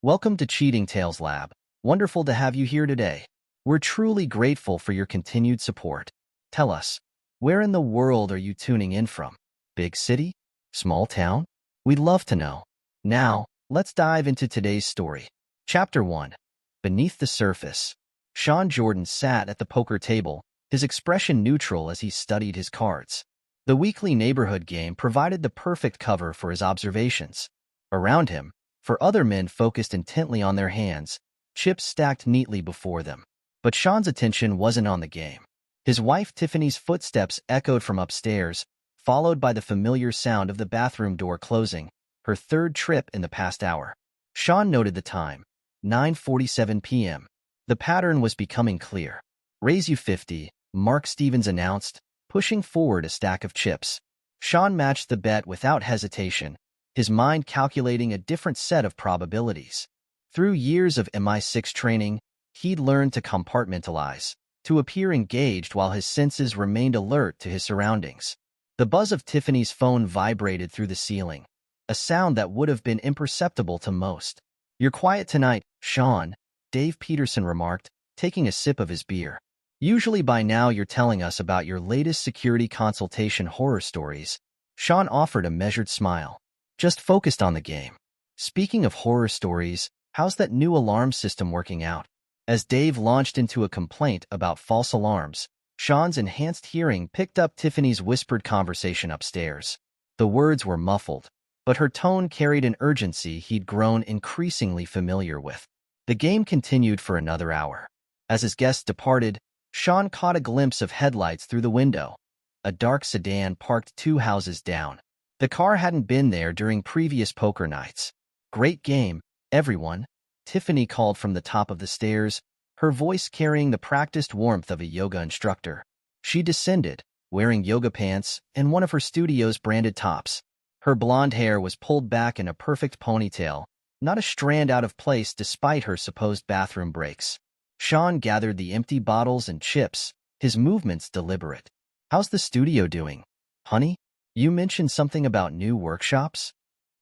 Welcome to Cheating Tales Lab. Wonderful to have you here today. We're truly grateful for your continued support. Tell us, where in the world are you tuning in from? Big city? Small town? We'd love to know. Now, let's dive into today's story. Chapter 1. Beneath the Surface. Sean Jordan sat at the poker table, his expression neutral as he studied his cards. The weekly neighborhood game provided the perfect cover for his observations. Around him, for other men focused intently on their hands, chips stacked neatly before them. But Sean's attention wasn't on the game. His wife Tiffany's footsteps echoed from upstairs, followed by the familiar sound of the bathroom door closing, her third trip in the past hour. Sean noted the time, 9:47 p.m. The pattern was becoming clear. "Raise you 50, Mark Stevens announced, pushing forward a stack of chips. Sean matched the bet without hesitation, his mind calculating a different set of probabilities. Through years of MI6 training, he'd learned to compartmentalize, to appear engaged while his senses remained alert to his surroundings. The buzz of Tiffany's phone vibrated through the ceiling, a sound that would have been imperceptible to most. "You're quiet tonight, Sean," Dave Peterson remarked, taking a sip of his beer. "Usually by now you're telling us about your latest security consultation horror stories." Sean offered a measured smile. "Just focused on the game." "Speaking of horror stories, how's that new alarm system working out?" As Dave launched into a complaint about false alarms, Sean's enhanced hearing picked up Tiffany's whispered conversation upstairs. The words were muffled, but her tone carried an urgency he'd grown increasingly familiar with. The game continued for another hour. As his guests departed, Sean caught a glimpse of headlights through the window. A dark sedan parked 2 houses down. The car hadn't been there during previous poker nights. "Great game, everyone," Tiffany called from the top of the stairs, her voice carrying the practiced warmth of a yoga instructor. She descended, wearing yoga pants and one of her studio's branded tops. Her blonde hair was pulled back in a perfect ponytail, not a strand out of place despite her supposed bathroom breaks. Sean gathered the empty bottles and chips, his movements deliberate. "How's the studio doing, honey? You mentioned something about new workshops?"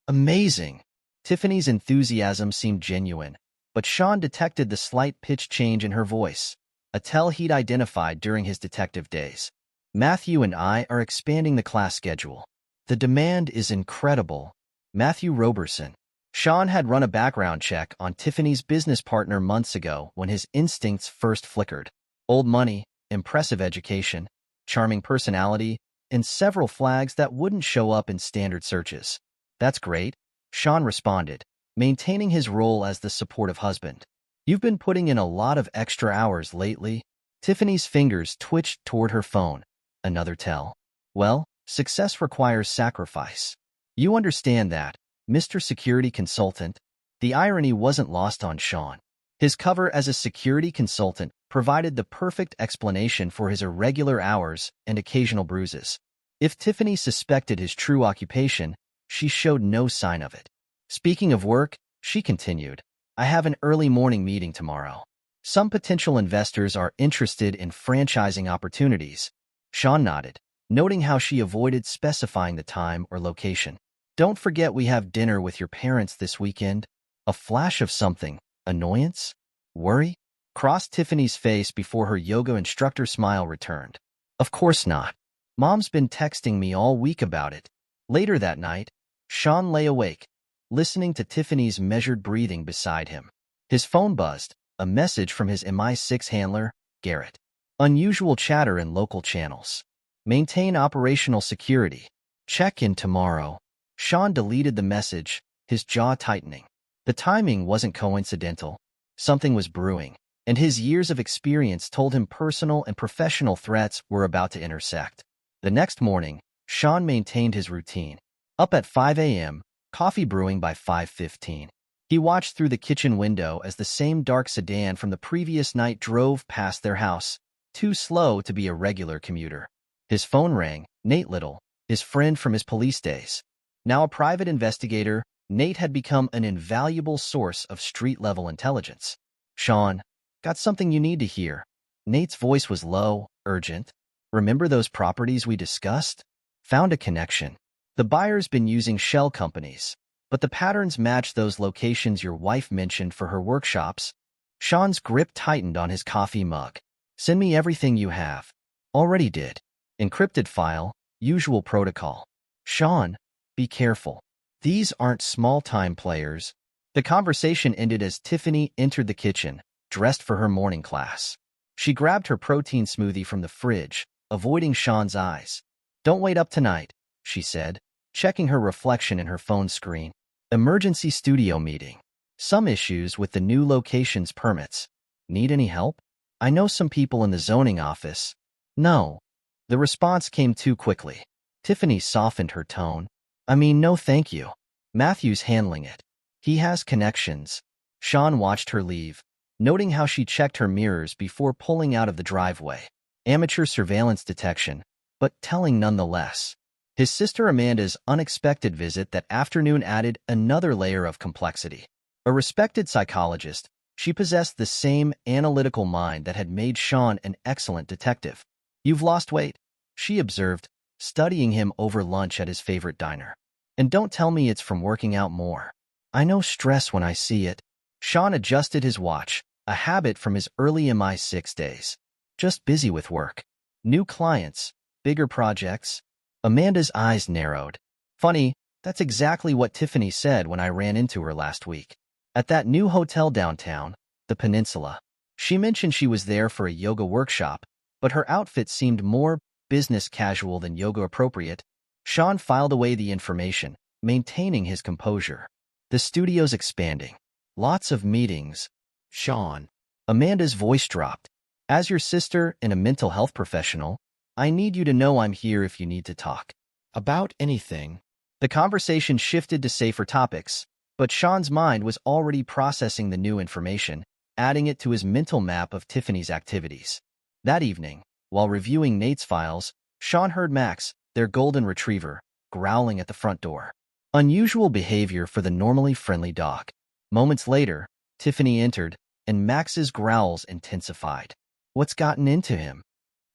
"Amazing." Tiffany's enthusiasm seemed genuine, but Sean detected the slight pitch change in her voice, a tell he'd identified during his detective days. "Matthew and I are expanding the class schedule. The demand is incredible." Matthew Roberson. Sean had run a background check on Tiffany's business partner months ago when his instincts first flickered. Old money, impressive education, charming personality, and several flags that wouldn't show up in standard searches. "That's great," Sean responded, maintaining his role as the supportive husband. "You've been putting in a lot of extra hours lately." Tiffany's fingers twitched toward her phone. Another tell. "Well, success requires sacrifice. You understand that, Mr. Security Consultant." The irony wasn't lost on Sean. His cover as a security consultant provided the perfect explanation for his irregular hours and occasional bruises. If Tiffany suspected his true occupation, she showed no sign of it. "Speaking of work," she continued, "I have an early morning meeting tomorrow. Some potential investors are interested in franchising opportunities." Sean nodded, noting how she avoided specifying the time or location. "Don't forget we have dinner with your parents this weekend." A flash of something, annoyance? Worry? Crossed Tiffany's face before her yoga instructor smile returned. "Of course not. Mom's been texting me all week about it." Later that night, Sean lay awake, listening to Tiffany's measured breathing beside him. His phone buzzed, a message from his MI6 handler, Garrett. "Unusual chatter in local channels. Maintain operational security. Check in tomorrow." Sean deleted the message, his jaw tightening. The timing wasn't coincidental. Something was brewing, and his years of experience told him personal and professional threats were about to intersect. The next morning, Sean maintained his routine. Up at 5 a.m., coffee brewing by 5:15. He watched through the kitchen window as the same dark sedan from the previous night drove past their house, too slow to be a regular commuter. His phone rang. Nate Little, his friend from his police days. Now a private investigator, Nate had become an invaluable source of street-level intelligence. "Sean, got something you need to hear." Nate's voice was low, urgent. "Remember those properties we discussed? Found a connection. The buyer's been using shell companies. but the patterns match those locations your wife mentioned for her workshops. Sean's grip tightened on his coffee mug. Send me everything you have. Already did. Encrypted file, usual protocol. Sean, be careful. These aren't small-time players. The conversation ended as Tiffany entered the kitchen, dressed for her morning class. She grabbed her protein smoothie from the fridge, avoiding Sean's eyes. Don't wait up tonight, she said, checking her reflection in her phone screen. Emergency studio meeting. Some issues with the new location's permits. Need any help? I know some people in the zoning office. No. The response came too quickly. Tiffany softened her tone. No thank you. Matthew's handling it. He has connections. Sean watched her leave, noting how she checked her mirrors before pulling out of the driveway. Amateur surveillance detection, but telling nonetheless. His sister Amanda's unexpected visit that afternoon added another layer of complexity. A respected psychologist, she possessed the same analytical mind that had made Sean an excellent detective. You've lost weight, she observed, studying him over lunch at his favorite diner. And don't tell me it's from working out more. I know stress when I see it. Sean adjusted his watch, a habit from his early MI6 days. Just busy with work. New clients, bigger projects. Amanda's eyes narrowed. Funny, that's exactly what Tiffany said when I ran into her last week. At that new hotel downtown, the Peninsula. She mentioned she was there for a yoga workshop, but her outfit seemed more business casual than yoga appropriate. Sean filed away the information, maintaining his composure. The studio's expanding. Lots of meetings. Sean. Amanda's voice dropped. As your sister and a mental health professional, I need you to know I'm here if you need to talk. About anything. The conversation shifted to safer topics, but Sean's mind was already processing the new information, adding it to his mental map of Tiffany's activities. That evening, while reviewing Nate's files, Sean heard Max, their golden retriever, growling at the front door. Unusual behavior for the normally friendly dog. Moments later, Tiffany entered, and Max's growls intensified. What's gotten into him?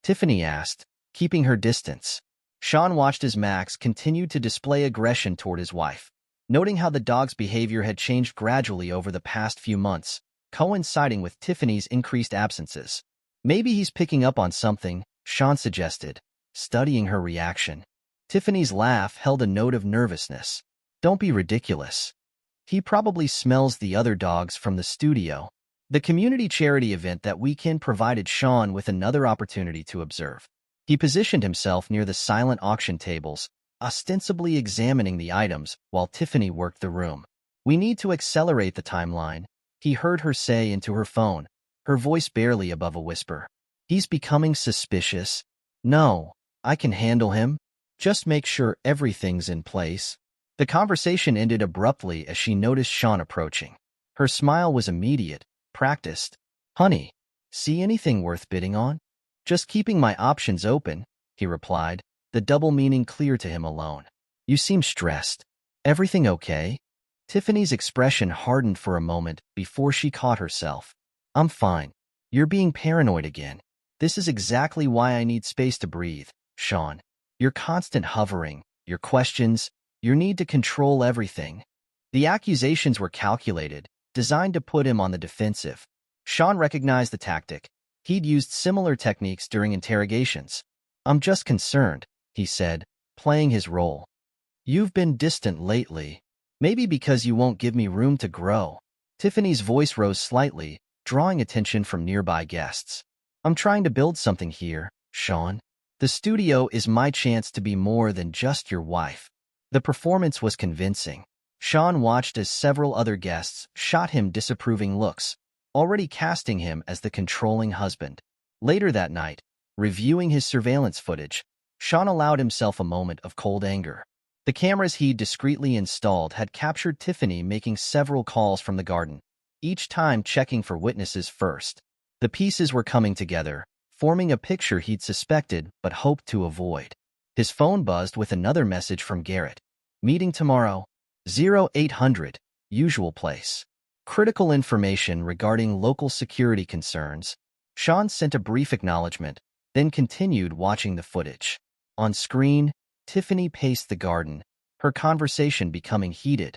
Tiffany asked, keeping her distance. Sean watched as Max continued to display aggression toward his wife, noting how the dog's behavior had changed gradually over the past few months, coinciding with Tiffany's increased absences. Maybe he's picking up on something, Sean suggested, studying her reaction. Tiffany's laugh held a note of nervousness. Don't be ridiculous. He probably smells the other dogs from the studio. The community charity event that weekend provided Sean with another opportunity to observe. He positioned himself near the silent auction tables, ostensibly examining the items while Tiffany worked the room. We need to accelerate the timeline, he heard her say into her phone, her voice barely above a whisper. He's becoming suspicious. No, I can handle him. Just make sure everything's in place. The conversation ended abruptly as she noticed Sean approaching. Her smile was immediate, practiced. Honey, see anything worth bidding on? Just keeping my options open, he replied, the double meaning clear to him alone. You seem stressed. Everything okay? Tiffany's expression hardened for a moment before she caught herself. I'm fine. You're being paranoid again. This is exactly why I need space to breathe, Sean. Your constant hovering, your questions, your need to control everything. The accusations were calculated, designed to put him on the defensive. Sean recognized the tactic. He'd used similar techniques during interrogations. I'm just concerned, he said, playing his role. You've been distant lately. Maybe because you won't give me room to grow. Tiffany's voice rose slightly, drawing attention from nearby guests. I'm trying to build something here, Sean. The studio is my chance to be more than just your wife. The performance was convincing. Sean watched as several other guests shot him disapproving looks, already casting him as the controlling husband. Later that night, reviewing his surveillance footage, Sean allowed himself a moment of cold anger. The cameras he'd discreetly installed had captured Tiffany making several calls from the garden, each time checking for witnesses first. The pieces were coming together, forming a picture he'd suspected but hoped to avoid. His phone buzzed with another message from Garrett. Meeting tomorrow, 0800, usual place. Critical information regarding local security concerns. Sean sent a brief acknowledgement, then continued watching the footage. On screen, Tiffany paced the garden, her conversation becoming heated.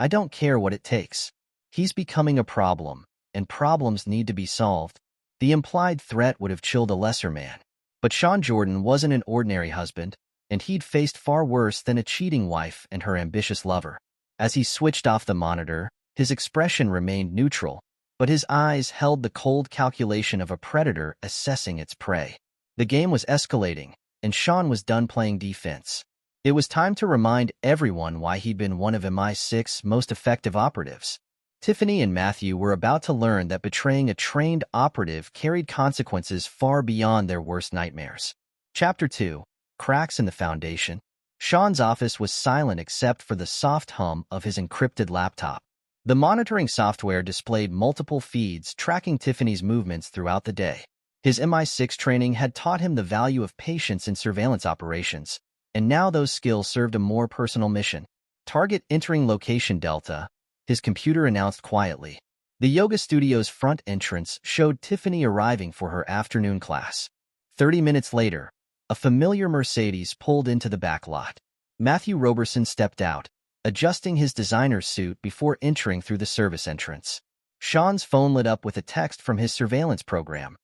I don't care what it takes. He's becoming a problem, and problems need to be solved. The implied threat would have chilled a lesser man. But Sean Jordan wasn't an ordinary husband, and he'd faced far worse than a cheating wife and her ambitious lover. As he switched off the monitor, his expression remained neutral, but his eyes held the cold calculation of a predator assessing its prey. The game was escalating, and Sean was done playing defense. It was time to remind everyone why he'd been one of MI6's most effective operatives. Tiffany and Matthew were about to learn that betraying a trained operative carried consequences far beyond their worst nightmares. Chapter 2. Cracks in the Foundation. Sean's office was silent except for the soft hum of his encrypted laptop. The monitoring software displayed multiple feeds tracking Tiffany's movements throughout the day. His MI6 training had taught him the value of patience in surveillance operations, and now those skills served a more personal mission. Target entering location Delta, his computer announced quietly. The yoga studio's front entrance showed Tiffany arriving for her afternoon class. 30 minutes later, a familiar Mercedes pulled into the back lot. Matthew Roberson stepped out, adjusting his designer's suit before entering through the service entrance. Sean's phone lit up with a text from his surveillance program.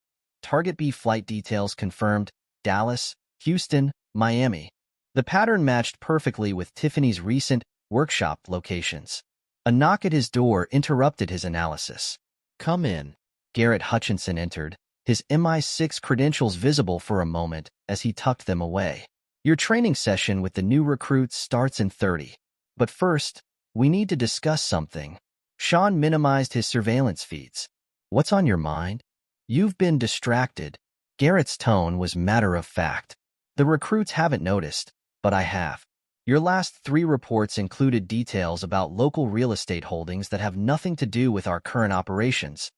Target B flight details confirmed: Dallas, Houston, Miami. The pattern matched perfectly with Tiffany's recent workshop locations. A knock at his door interrupted his analysis. "Come in." Garrett Hutchinson entered, his MI6 credentials visible for a moment as he tucked them away. "Your training session with the new recruits starts in 30. But first, we need to discuss something." Sean minimized his surveillance feeds. "What's on your mind?" "You've been distracted." Garrett's tone was matter-of-fact. "The recruits haven't noticed, but I have. Your last 3 reports included details about local real estate holdings that have nothing to do with our current operations."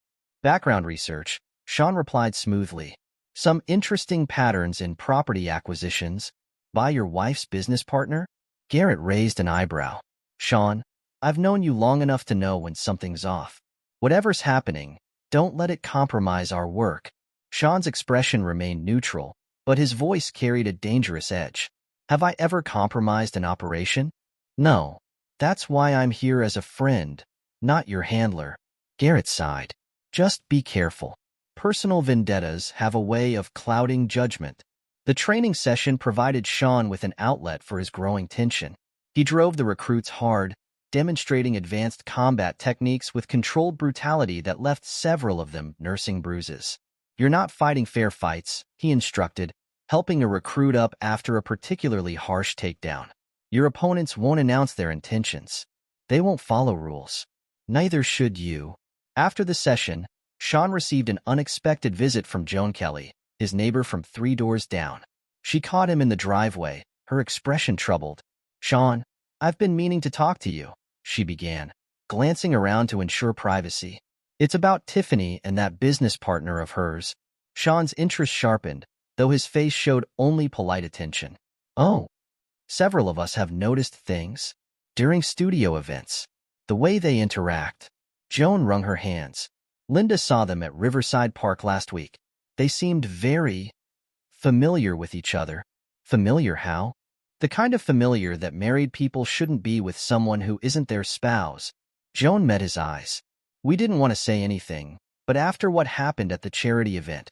"Background research," Sean replied smoothly. "Some interesting patterns in property acquisitions. By your wife's business partner?" Garrett raised an eyebrow. "Sean, I've known you long enough to know when something's off. Whatever's happening, don't let it compromise our work." Sean's expression remained neutral, but his voice carried a dangerous edge. "Have I ever compromised an operation? No. That's why I'm here as a friend, not your handler." Garrett sighed. "Just be careful. Personal vendettas have a way of clouding judgment." The training session provided Sean with an outlet for his growing tension. He drove the recruits hard, demonstrating advanced combat techniques with controlled brutality that left several of them nursing bruises. "You're not fighting fair fights," he instructed, helping a recruit up after a particularly harsh takedown. "Your opponents won't announce their intentions. They won't follow rules. Neither should you." After the session, Sean received an unexpected visit from Joan Kelly, his neighbor from 3 doors down. She caught him in the driveway, her expression troubled. "Sean, I've been meaning to talk to you," she began, glancing around to ensure privacy. "It's about Tiffany and that business partner of hers." Sean's interest sharpened, though his face showed only polite attention. "Oh, several of us have noticed things during studio events. The way they interact." Joan wrung her hands. "Linda saw them at Riverside Park last week. They seemed very familiar with each other." "Familiar how?" "The kind of familiar that married people shouldn't be with someone who isn't their spouse." Joan met his eyes. "We didn't want to say anything, but after what happened at the charity event,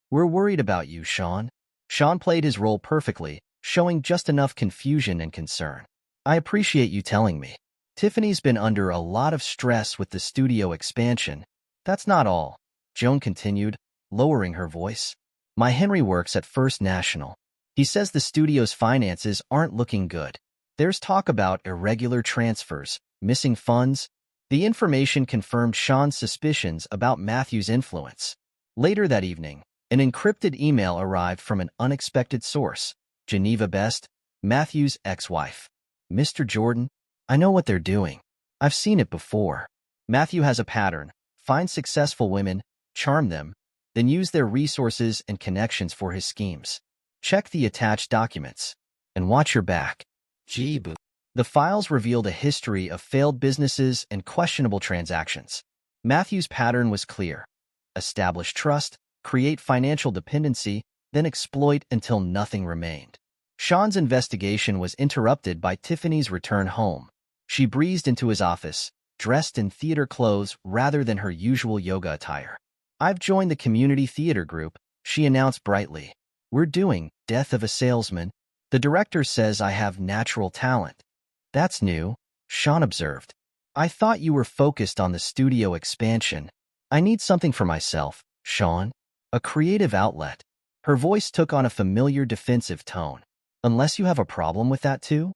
we're worried about you, Sean." Sean played his role perfectly, showing just enough confusion and concern. "I appreciate you telling me. Tiffany's been under a lot of stress with the studio expansion." "That's not all," Joan continued, lowering her voice. "My Henry works at First National. He says the studio's finances aren't looking good. There's talk about irregular transfers, missing funds." The information confirmed Sean's suspicions about Matthew's influence. Later that evening, an encrypted email arrived from an unexpected source: Geneva Best, Matthew's ex-wife. "Mr. Jordan, I know what they're doing. I've seen it before. Matthew has a pattern: find successful women, charm them, then use their resources and connections for his schemes. Check the attached documents. And watch your back." Jeeb. The files revealed a history of failed businesses and questionable transactions. Matthew's pattern was clear: establish trust, create financial dependency, then exploit until nothing remained. Sean's investigation was interrupted by Tiffany's return home. She breezed into his office, dressed in theater clothes rather than her usual yoga attire. "I've joined the community theater group," she announced brightly. "We're doing Death of a Salesman. The director says I have natural talent." "That's new," Sean observed. "I thought you were focused on the studio expansion." "I need something for myself, Sean. A creative outlet." Her voice took on a familiar defensive tone. "Unless you have a problem with that too?"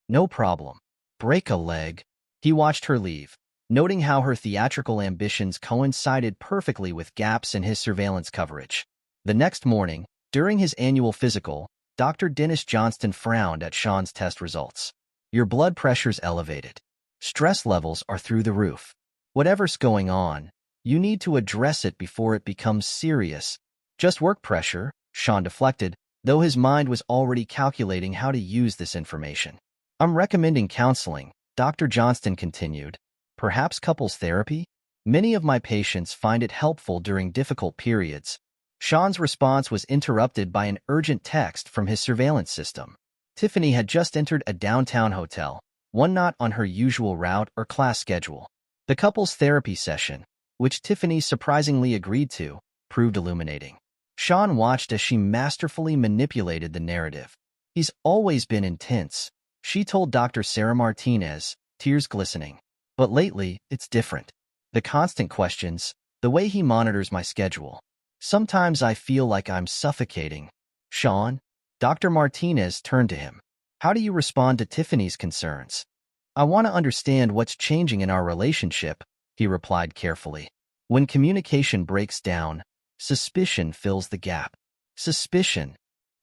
"No problem. Break a leg." He watched her leave, noting how her theatrical ambitions coincided perfectly with gaps in his surveillance coverage. The next morning, during his annual physical, Dr. Dennis Johnston frowned at Sean's test results. "Your blood pressure's elevated. Stress levels are through the roof. Whatever's going on, you need to address it before it becomes serious." "Just work pressure," Sean deflected, though his mind was already calculating how to use this information. "I'm recommending counseling," Dr. Johnston continued. "Perhaps couples therapy? Many of my patients find it helpful during difficult periods." Sean's response was interrupted by an urgent text from his surveillance system. Tiffany had just entered a downtown hotel, one not on her usual route or class schedule. The couple's therapy session, which Tiffany surprisingly agreed to, proved illuminating. Sean watched as she masterfully manipulated the narrative. "He's always been intense," she told Dr. Sarah Martinez, tears glistening. "But lately, it's different. The constant questions, the way he monitors my schedule. Sometimes I feel like I'm suffocating." "Sean?" Dr. Martinez turned to him. "How do you respond to Tiffany's concerns?" "I want to understand what's changing in our relationship," he replied carefully. "When communication breaks down, suspicion fills the gap." "Suspicion?"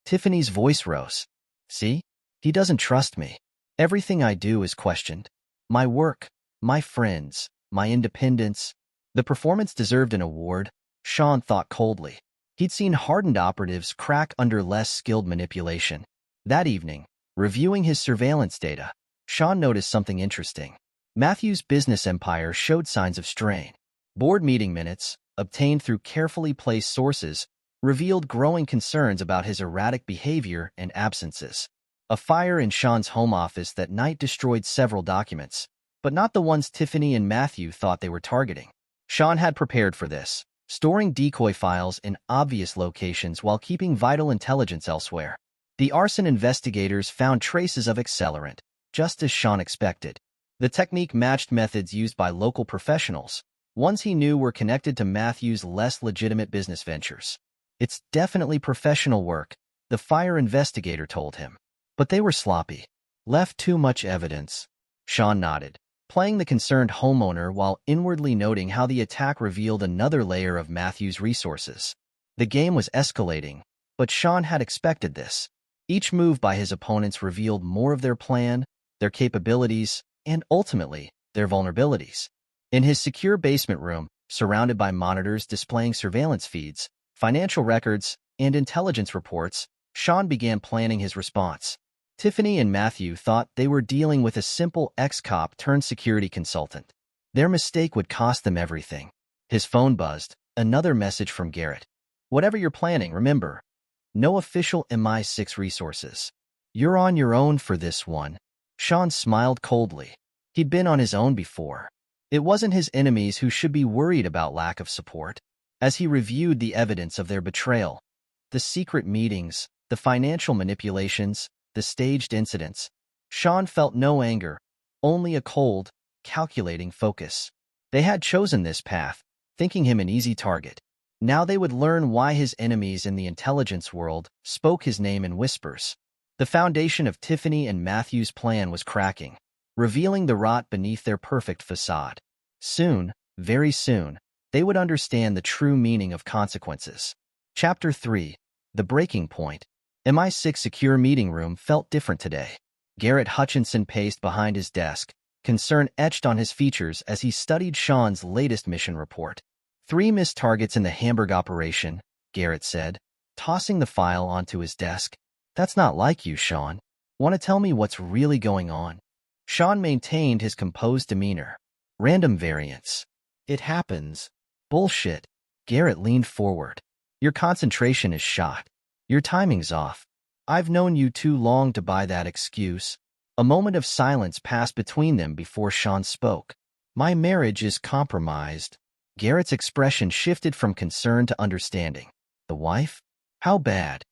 Tiffany's voice rose. "See? He doesn't trust me. Everything I do is questioned. My work, my friends, my independence." The performance deserved an award, Sean thought coldly. He'd seen hardened operatives crack under less skilled manipulation. That evening, reviewing his surveillance data, Sean noticed something interesting. Matthew's business empire showed signs of strain. Board meeting minutes, obtained through carefully placed sources, revealed growing concerns about his erratic behavior and absences. A fire in Sean's home office that night destroyed several documents, but not the ones Tiffany and Matthew thought they were targeting. Sean had prepared for this, storing decoy files in obvious locations while keeping vital intelligence elsewhere. The arson investigators found traces of accelerant, just as Sean expected. The technique matched methods used by local professionals, ones he knew were connected to Matthew's less legitimate business ventures. "It's definitely professional work," the fire investigator told him. "But they were sloppy. Left too much evidence." Sean nodded, playing the concerned homeowner while inwardly noting how the attack revealed another layer of Matthew's resources. The game was escalating, but Sean had expected this. Each move by his opponents revealed more of their plan, their capabilities, and ultimately, their vulnerabilities. In his secure basement room, surrounded by monitors displaying surveillance feeds, financial records, and intelligence reports, Sean began planning his response. Tiffany and Matthew thought they were dealing with a simple ex-cop turned security consultant. Their mistake would cost them everything. His phone buzzed, another message from Garrett. "Whatever you're planning, remember, no official MI6 resources. You're on your own for this one." Sean smiled coldly. He'd been on his own before. It wasn't his enemies who should be worried about lack of support. As he reviewed the evidence of their betrayal, the secret meetings, the financial manipulations, the staged incidents, Sean felt no anger, only a cold, calculating focus. They had chosen this path, thinking him an easy target. Now they would learn why his enemies in the intelligence world spoke his name in whispers. The foundation of Tiffany and Matthew's plan was cracking, revealing the rot beneath their perfect facade. Soon, very soon, they would understand the true meaning of consequences. Chapter 3. The Breaking Point. MI6 secure meeting room felt different today. Garrett Hutchinson paced behind his desk, concern etched on his features as he studied Sean's latest mission report. 3 missed targets in the Hamburg operation, Garrett said, tossing the file onto his desk. "That's not like you, Sean. Want to tell me what's really going on?" Sean maintained his composed demeanor. "Random variants. It happens." "Bullshit." Garrett leaned forward. "Your concentration is shot. Your timing's off. I've known you too long to buy that excuse." A moment of silence passed between them before Sean spoke. My marriage is compromised. Garrett's expression shifted from concern to understanding. The wife? How bad?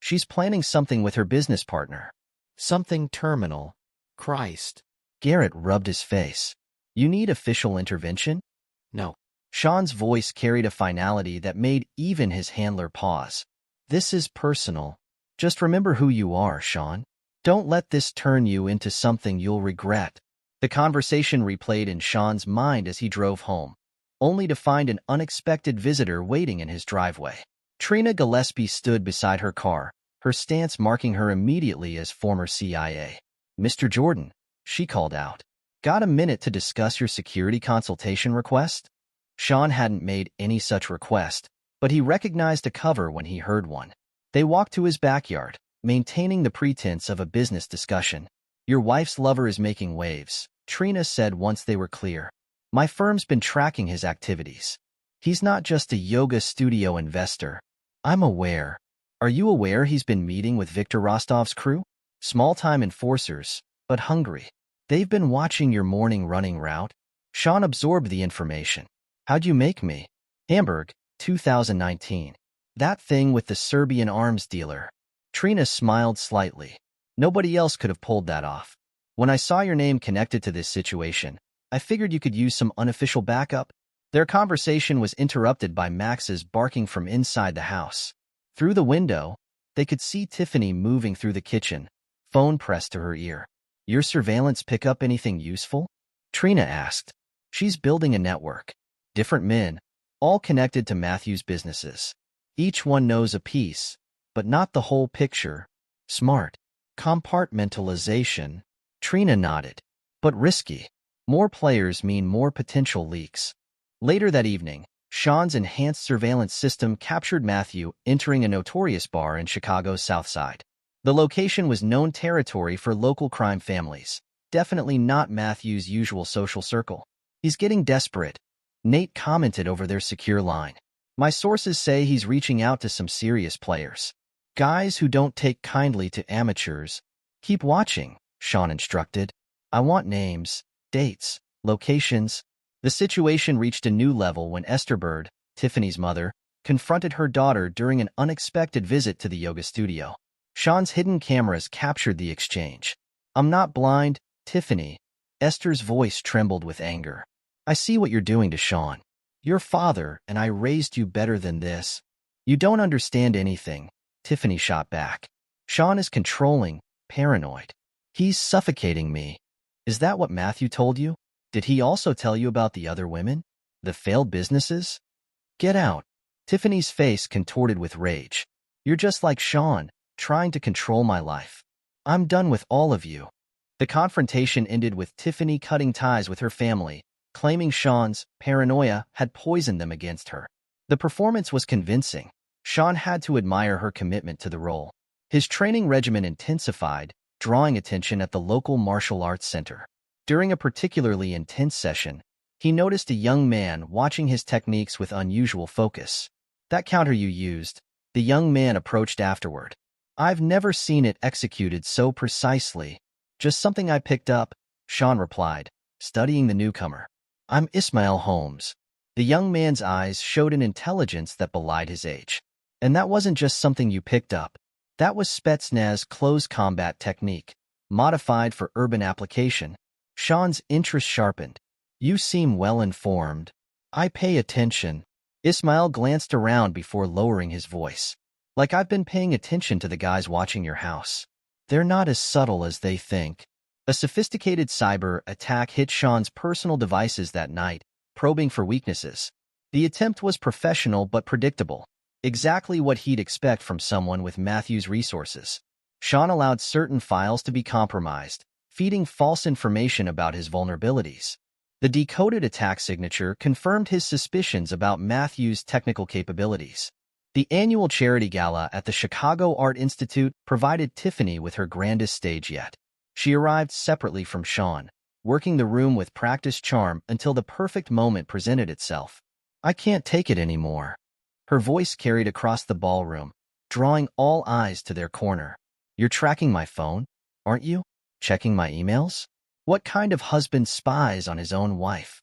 She's planning something with her business partner. Something terminal. Christ. Garrett rubbed his face. You need official intervention? No. Sean's voice carried a finality that made even his handler pause. This is personal. Just remember who you are, Sean. Don't let this turn you into something you'll regret. The conversation replayed in Sean's mind as he drove home, only to find an unexpected visitor waiting in his driveway. Trina Gillespie stood beside her car, her stance marking her immediately as former CIA. Mr. Jordan, she called out. Got a minute to discuss your security consultation request? Sean hadn't made any such request, but he recognized a cover when he heard one. They walked to his backyard, maintaining the pretense of a business discussion. Your wife's lover is making waves, Trina said once they were clear. My firm's been tracking his activities. He's not just a yoga studio investor. I'm aware. Are you aware he's been meeting with Viktor Rostov's crew? Small-time enforcers, but hungry. They've been watching your morning running route. Sean absorbed the information. How'd you make me? Hamburg, 2019. That thing with the Serbian arms dealer. Trina smiled slightly. Nobody else could have pulled that off. When I saw your name connected to this situation, I figured you could use some unofficial backup. Their conversation was interrupted by Max's barking from inside the house. Through the window, they could see Tiffany moving through the kitchen, phone pressed to her ear. Your surveillance pick up anything useful? Trina asked. She's building a network. Different men, all connected to Matthew's businesses. Each one knows a piece, but not the whole picture. Smart. Compartmentalization. Trina nodded. But risky. More players mean more potential leaks. Later that evening, Sean's enhanced surveillance system captured Matthew entering a notorious bar in Chicago's South Side. The location was known territory for local crime families, definitely not Matthew's usual social circle. He's getting desperate, Nate commented over their secure line. My sources say he's reaching out to some serious players. Guys who don't take kindly to amateurs. Keep watching, Sean instructed. I want names, dates, locations. The situation reached a new level when Esther Bird, Tiffany's mother, confronted her daughter during an unexpected visit to the yoga studio. Sean's hidden cameras captured the exchange. I'm not blind, Tiffany. Esther's voice trembled with anger. I see what you're doing to Sean. Your father and I raised you better than this. You don't understand anything, Tiffany shot back. Sean is controlling, paranoid. He's suffocating me. Is that what Matthew told you? Did he also tell you about the other women? The failed businesses? Get out. Tiffany's face contorted with rage. You're just like Sean, trying to control my life. I'm done with all of you. The confrontation ended with Tiffany cutting ties with her family, claiming Sean's paranoia had poisoned them against her. The performance was convincing. Sean had to admire her commitment to the role. His training regimen intensified, drawing attention at the local martial arts center. During a particularly intense session, he noticed a young man watching his techniques with unusual focus. That counter you used, the young man approached afterward. I've never seen it executed so precisely. Just something I picked up, Sean replied, studying the newcomer. I'm Ismail Holmes. The young man's eyes showed an intelligence that belied his age. And that wasn't just something you picked up. That was Spetsnaz close combat technique, modified for urban application. Sean's interest sharpened. You seem well-informed. I pay attention. Ismail glanced around before lowering his voice. Like I've been paying attention to the guys watching your house. They're not as subtle as they think. A sophisticated cyber attack hit Sean's personal devices that night, probing for weaknesses. The attempt was professional but predictable. Exactly what he'd expect from someone with Matthew's resources. Sean allowed certain files to be compromised, feeding false information about his vulnerabilities. The decoded attack signature confirmed his suspicions about Matthew's technical capabilities. The annual charity gala at the Chicago Art Institute provided Tiffany with her grandest stage yet. She arrived separately from Sean, working the room with practiced charm until the perfect moment presented itself. I can't take it anymore. Her voice carried across the ballroom, drawing all eyes to their corner. You're tracking my phone, aren't you? Checking my emails? What kind of husband spies on his own wife?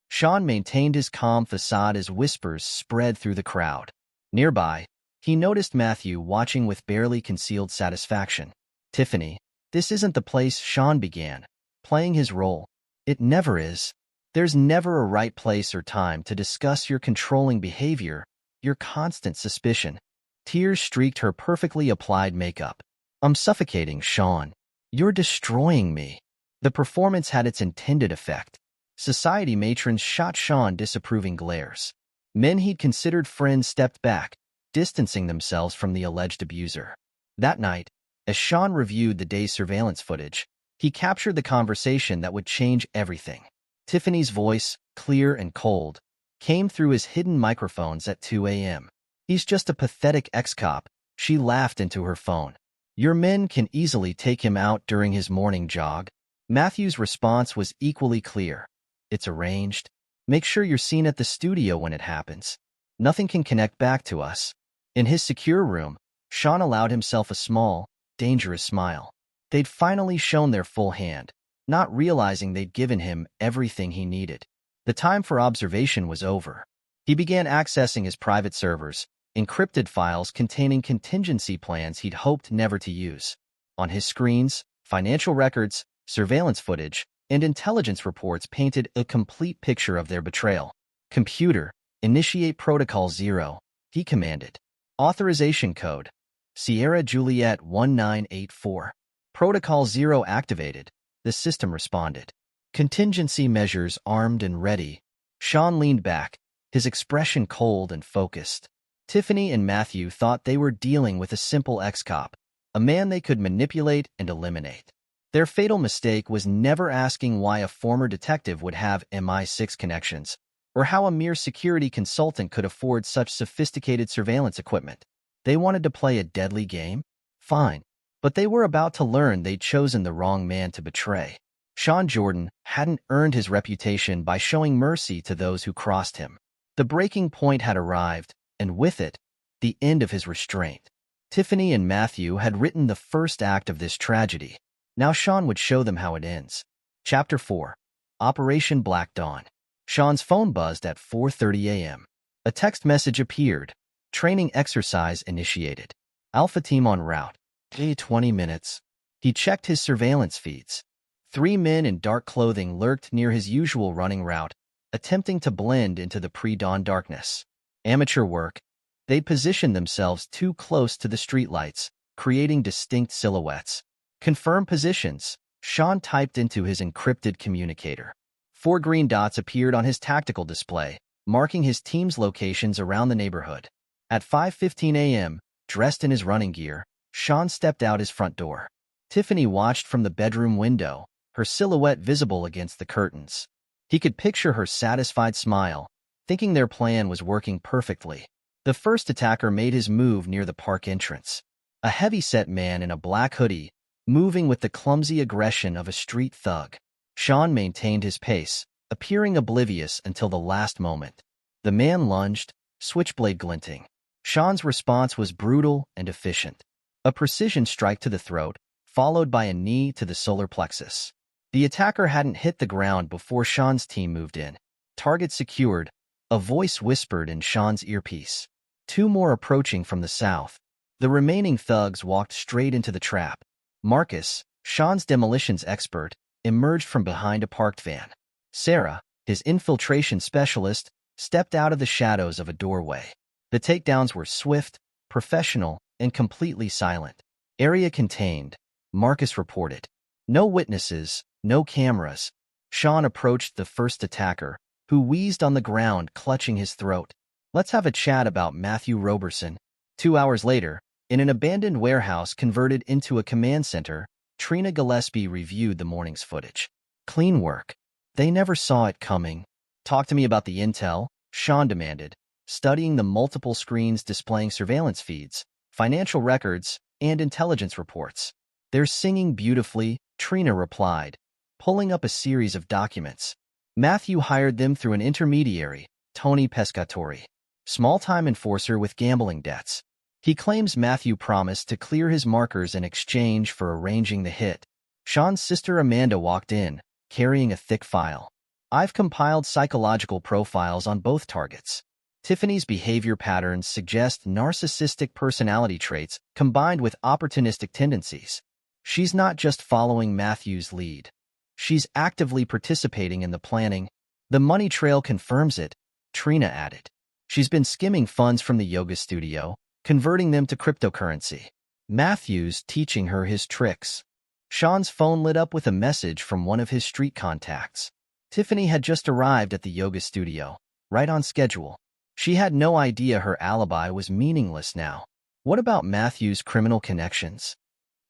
Sean maintained his calm facade as whispers spread through the crowd. Nearby, he noticed Matthew watching with barely concealed satisfaction. Tiffany, this isn't the place. Sean began, playing his role. It never is. There's never a right place or time to discuss your controlling behavior, your constant suspicion. Tears streaked her perfectly applied makeup. I'm suffocating, Sean. You're destroying me. The performance had its intended effect. Society matrons shot Sean disapproving glares. Men he'd considered friends stepped back, distancing themselves from the alleged abuser. That night, as Sean reviewed the day's surveillance footage, he captured the conversation that would change everything. Tiffany's voice, clear and cold, came through his hidden microphones at 2 a.m. He's just a pathetic ex-cop, she laughed into her phone. Your men can easily take him out during his morning jog. Matthew's response was equally clear. It's arranged. Make sure you're seen at the studio when it happens. Nothing can connect back to us. In his secure room, Sean allowed himself a small, dangerous smile. They'd finally shown their full hand, not realizing they'd given him everything he needed. The time for observation was over. He began accessing his private servers, encrypted files containing contingency plans he'd hoped never to use. On his screens, financial records, surveillance footage, and intelligence reports painted a complete picture of their betrayal. Computer, initiate Protocol 0, he commanded. Authorization code, Sierra Juliet 1984. Protocol 0 activated. The system responded. Contingency measures armed and ready. Sean leaned back, his expression cold and focused. Tiffany and Matthew thought they were dealing with a simple ex-cop, a man they could manipulate and eliminate. Their fatal mistake was never asking why a former detective would have MI6 connections, or how a mere security consultant could afford such sophisticated surveillance equipment. They wanted to play a deadly game? Fine. But they were about to learn they'd chosen the wrong man to betray. Sean Jordan hadn't earned his reputation by showing mercy to those who crossed him. The breaking point had arrived, and with it, the end of his restraint. Tiffany and Matthew had written the first act of this tragedy. Now Sean would show them how it ends. Chapter 4. Operation Black Dawn. Sean's phone buzzed at 4:30 a.m. A text message appeared. Training exercise initiated. Alpha team en route. 20 minutes. He checked his surveillance feeds. 3 men in dark clothing lurked near his usual running route, attempting to blend into the pre-dawn darkness. Amateur work. They positioned themselves too close to the streetlights, creating distinct silhouettes. Confirm positions, Sean typed into his encrypted communicator. 4 green dots appeared on his tactical display, marking his team's locations around the neighborhood. At 5:15 a.m., dressed in his running gear, Sean stepped out his front door. Tiffany watched from the bedroom window, her silhouette visible against the curtains. He could picture her satisfied smile, thinking their plan was working perfectly. The first attacker made his move near the park entrance. A heavy-set man in a black hoodie, moving with the clumsy aggression of a street thug. Sean maintained his pace, appearing oblivious until the last moment. The man lunged, switchblade glinting. Sean's response was brutal and efficient. A precision strike to the throat, followed by a knee to the solar plexus. The attacker hadn't hit the ground before Sean's team moved in. Target secured, a voice whispered in Sean's earpiece. 2 more approaching from the south. The remaining thugs walked straight into the trap. Marcus, Sean's demolitions expert, emerged from behind a parked van. Sarah, his infiltration specialist, stepped out of the shadows of a doorway. The takedowns were swift, professional, and completely silent. Area contained, Marcus reported. No witnesses, no cameras. Sean approached the first attacker, who wheezed on the ground, clutching his throat. Let's have a chat about Matthew Roberson. 2 hours later, in an abandoned warehouse converted into a command center, Trina Gillespie reviewed the morning's footage. Clean work. They never saw it coming. Talk to me about the intel, Sean demanded, studying the multiple screens displaying surveillance feeds, financial records, and intelligence reports. They're singing beautifully, Trina replied, pulling up a series of documents. Matthew hired them through an intermediary, Tony Pescatori, small-time enforcer with gambling debts. He claims Matthew promised to clear his markers in exchange for arranging the hit. Sean's sister Amanda walked in, carrying a thick file. I've compiled psychological profiles on both targets. Tiffany's behavior patterns suggest narcissistic personality traits combined with opportunistic tendencies. She's not just following Matthew's lead. She's actively participating in the planning. The money trail confirms it, Trina added. She's been skimming funds from the yoga studio, converting them to cryptocurrency. Matthew's teaching her his tricks. Sean's phone lit up with a message from one of his street contacts. Tiffany had just arrived at the yoga studio, right on schedule. She had no idea her alibi was meaningless now. What about Matthew's criminal connections?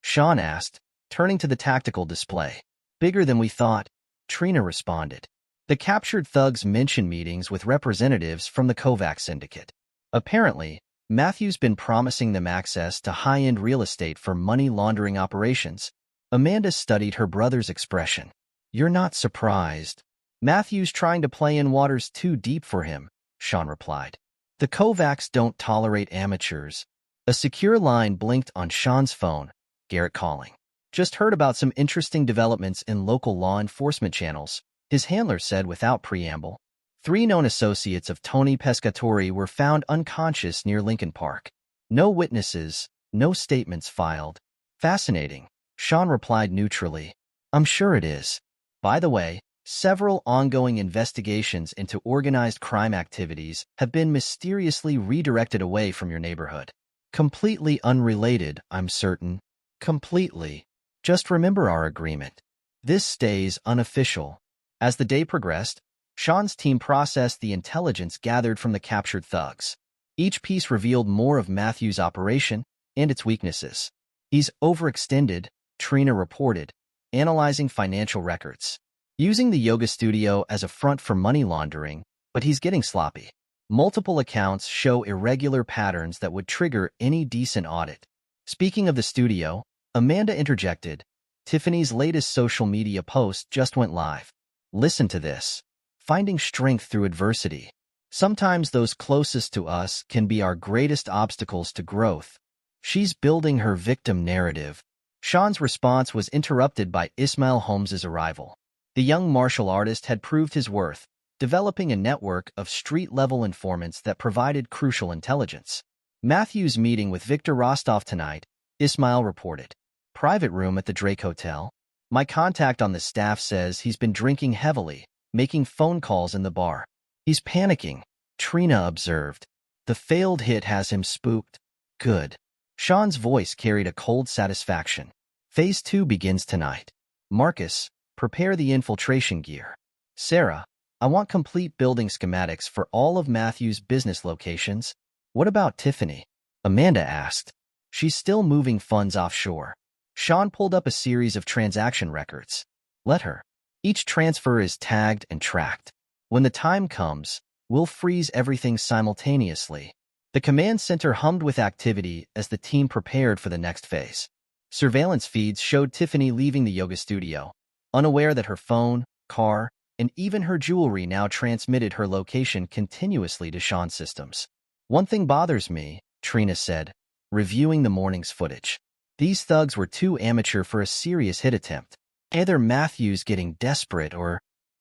Sean asked, turning to the tactical display. Bigger than we thought, Trina responded. The captured thugs mention meetings with representatives from the Kovac syndicate. Apparently, Matthew's been promising them access to high-end real estate for money laundering operations. Amanda studied her brother's expression. You're not surprised. Matthew's trying to play in waters too deep for him, Sean replied. The Kovacs don't tolerate amateurs. A secure line blinked on Sean's phone. Garrett calling. Just heard about some interesting developments in local law enforcement channels, his handler said without preamble. 3 known associates of Tony Pescatori were found unconscious near Lincoln Park. No witnesses, no statements filed. Fascinating, Sean replied neutrally. I'm sure it is. By the way, several ongoing investigations into organized crime activities have been mysteriously redirected away from your neighborhood. Completely unrelated, I'm certain. Completely. Just remember our agreement. This stays unofficial. As the day progressed, Sean's team processed the intelligence gathered from the captured thugs. Each piece revealed more of Matthew's operation and its weaknesses. He's overextended, Trina reported, analyzing financial records. Using the yoga studio as a front for money laundering, but he's getting sloppy. Multiple accounts show irregular patterns that would trigger any decent audit. Speaking of the studio, Amanda interjected. Tiffany's latest social media post just went live. Listen to this. Finding strength through adversity. Sometimes those closest to us can be our greatest obstacles to growth. She's building her victim narrative. Sean's response was interrupted by Ismail Holmes's arrival. The young martial artist had proved his worth, developing a network of street-level informants that provided crucial intelligence. Matthew's meeting with Victor Rostov tonight, Ismail reported. Private room at the Drake Hotel. My contact on the staff says he's been drinking heavily, making phone calls in the bar. He's panicking, Trina observed. The failed hit has him spooked. Good. Sean's voice carried a cold satisfaction. Phase 2 begins tonight. Marcus, prepare the infiltration gear. Sarah, I want complete building schematics for all of Matthew's business locations. What about Tiffany? Amanda asked. She's still moving funds offshore. Sean pulled up a series of transaction records. Let her. Each transfer is tagged and tracked. When the time comes, we'll freeze everything simultaneously. The command center hummed with activity as the team prepared for the next phase. Surveillance feeds showed Tiffany leaving the yoga studio, unaware that her phone, car, and even her jewelry now transmitted her location continuously to Sean's systems. One thing bothers me, Trina said, reviewing the morning's footage. These thugs were too amateur for a serious hit attempt. Either Matthew's getting desperate or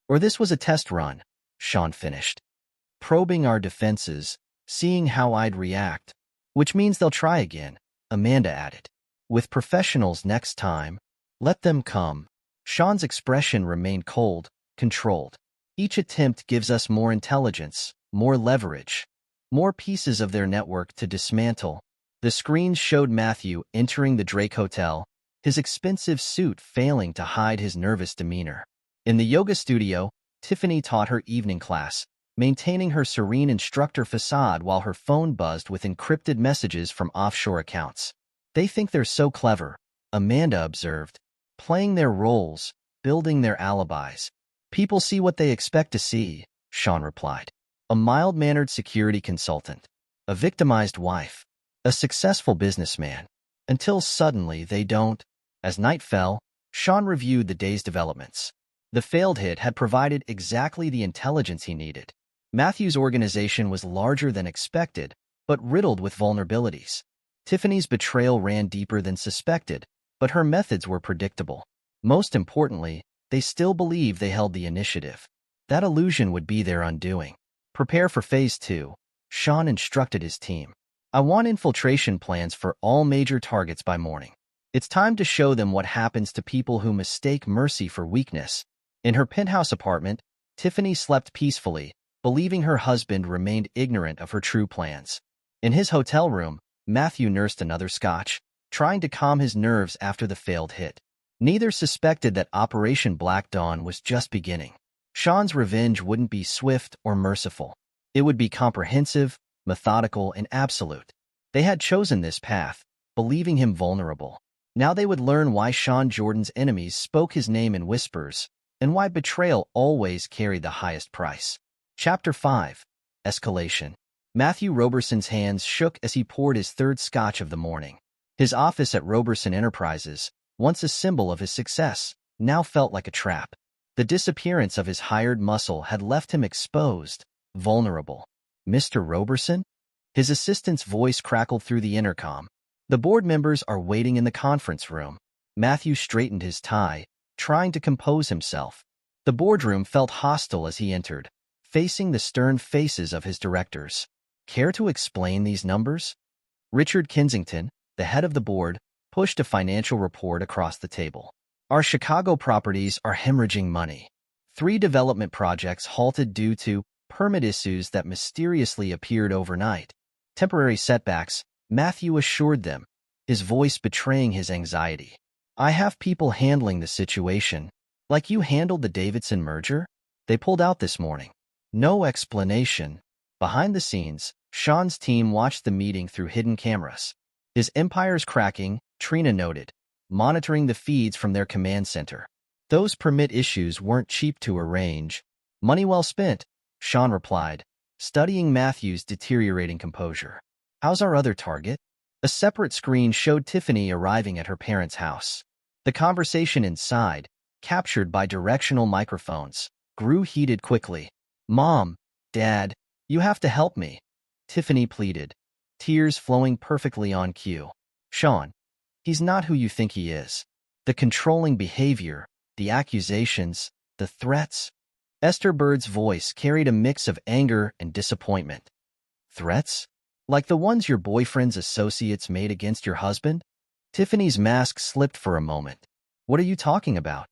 this was a test run, Sean finished. Probing our defenses, seeing how I'd react, which means they'll try again, Amanda added. With professionals next time, let them come. Sean's expression remained cold, controlled. Each attempt gives us more intelligence, more leverage, more pieces of their network to dismantle. The screens showed Matthew entering the Drake Hotel, his expensive suit failing to hide his nervous demeanor. In the yoga studio, Tiffany taught her evening class, maintaining her serene instructor facade while her phone buzzed with encrypted messages from offshore accounts. They think they're so clever, Amanda observed, playing their roles, building their alibis. People see what they expect to see, Sean replied. A mild-mannered security consultant, a victimized wife, a successful businessman, until suddenly they don't. As night fell, Sean reviewed the day's developments. The failed hit had provided exactly the intelligence he needed. Matthew's organization was larger than expected, but riddled with vulnerabilities. Tiffany's betrayal ran deeper than suspected, but her methods were predictable. Most importantly, they still believed they held the initiative. That illusion would be their undoing. Prepare for Phase 2, Sean instructed his team. I want infiltration plans for all major targets by morning. It's time to show them what happens to people who mistake mercy for weakness. In her penthouse apartment, Tiffany slept peacefully, believing her husband remained ignorant of her true plans. In his hotel room, Matthew nursed another scotch, trying to calm his nerves after the failed hit. Neither suspected that Operation Black Dawn was just beginning. Sean's revenge wouldn't be swift or merciful. It would be comprehensive, methodical, and absolute. They had chosen this path, believing him vulnerable. Now they would learn why Sean Jordan's enemies spoke his name in whispers, and why betrayal always carried the highest price. Chapter 5. Escalation. Matthew Roberson's hands shook as he poured his third scotch of the morning. His office at Roberson Enterprises, once a symbol of his success, now felt like a trap. The disappearance of his hired muscle had left him exposed, vulnerable. Mr. Roberson? His assistant's voice crackled through the intercom. The board members are waiting in the conference room. Matthew straightened his tie, trying to compose himself. The boardroom felt hostile as he entered, facing the stern faces of his directors. Care to explain these numbers? Richard Kensington, the head of the board, pushed a financial report across the table. Our Chicago properties are hemorrhaging money. 3 development projects halted due to permit issues that mysteriously appeared overnight. Temporary setbacks, Matthew assured them, his voice betraying his anxiety. I have people handling the situation. Like you handled the Davidson merger? They pulled out this morning. No explanation. Behind the scenes, Sean's team watched the meeting through hidden cameras. His empire's cracking, Trina noted, monitoring the feeds from their command center. Those permit issues weren't cheap to arrange. Money well spent, Sean replied, studying Matthew's deteriorating composure. How's our other target? A separate screen showed Tiffany arriving at her parents' house. The conversation inside, captured by directional microphones, grew heated quickly. Mom, Dad, you have to help me, Tiffany pleaded, tears flowing perfectly on cue. Sean, he's not who you think he is. The controlling behavior, the accusations, the threats. Esther Bird's voice carried a mix of anger and disappointment. Threats? Like the ones your boyfriend's associates made against your husband? Tiffany's mask slipped for a moment. What are you talking about?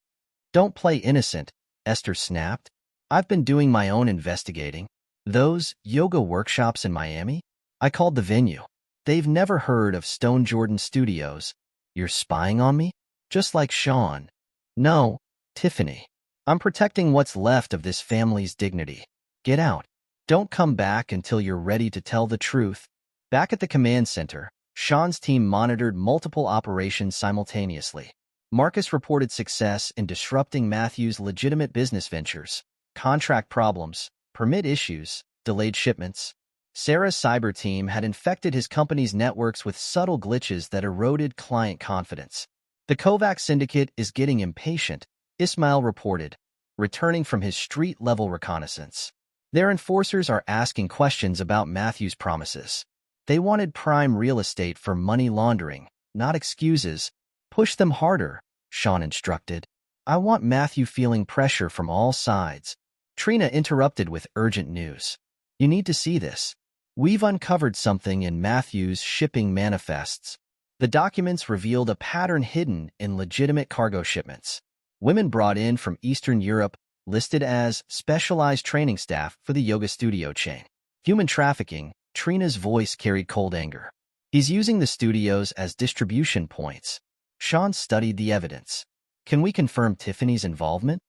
Don't play innocent, Esther snapped. I've been doing my own investigating. Those yoga workshops in Miami? I called the venue. They've never heard of Stone Jordan Studios. You're spying on me? Just like Sean. No, Tiffany. I'm protecting what's left of this family's dignity. Get out. Don't come back until you're ready to tell the truth. Back at the command center, Sean's team monitored multiple operations simultaneously. Marcus reported success in disrupting Matthew's legitimate business ventures, contract problems, permit issues, delayed shipments. Sarah's cyber team had infected his company's networks with subtle glitches that eroded client confidence. The Kovacs syndicate is getting impatient, Ismail reported, returning from his street-level reconnaissance. Their enforcers are asking questions about Matthew's promises. They wanted prime real estate for money laundering, not excuses. Push them harder, Sean instructed. I want Matthew feeling pressure from all sides. Trina interrupted with urgent news. You need to see this. We've uncovered something in Matthew's shipping manifests. The documents revealed a pattern hidden in legitimate cargo shipments. Women brought in from Eastern Europe listed as specialized training staff for the yoga studio chain. Human trafficking, Trina's voice carried cold anger. He's using the studios as distribution points. Sean studied the evidence. Can we confirm Tiffany's involvement?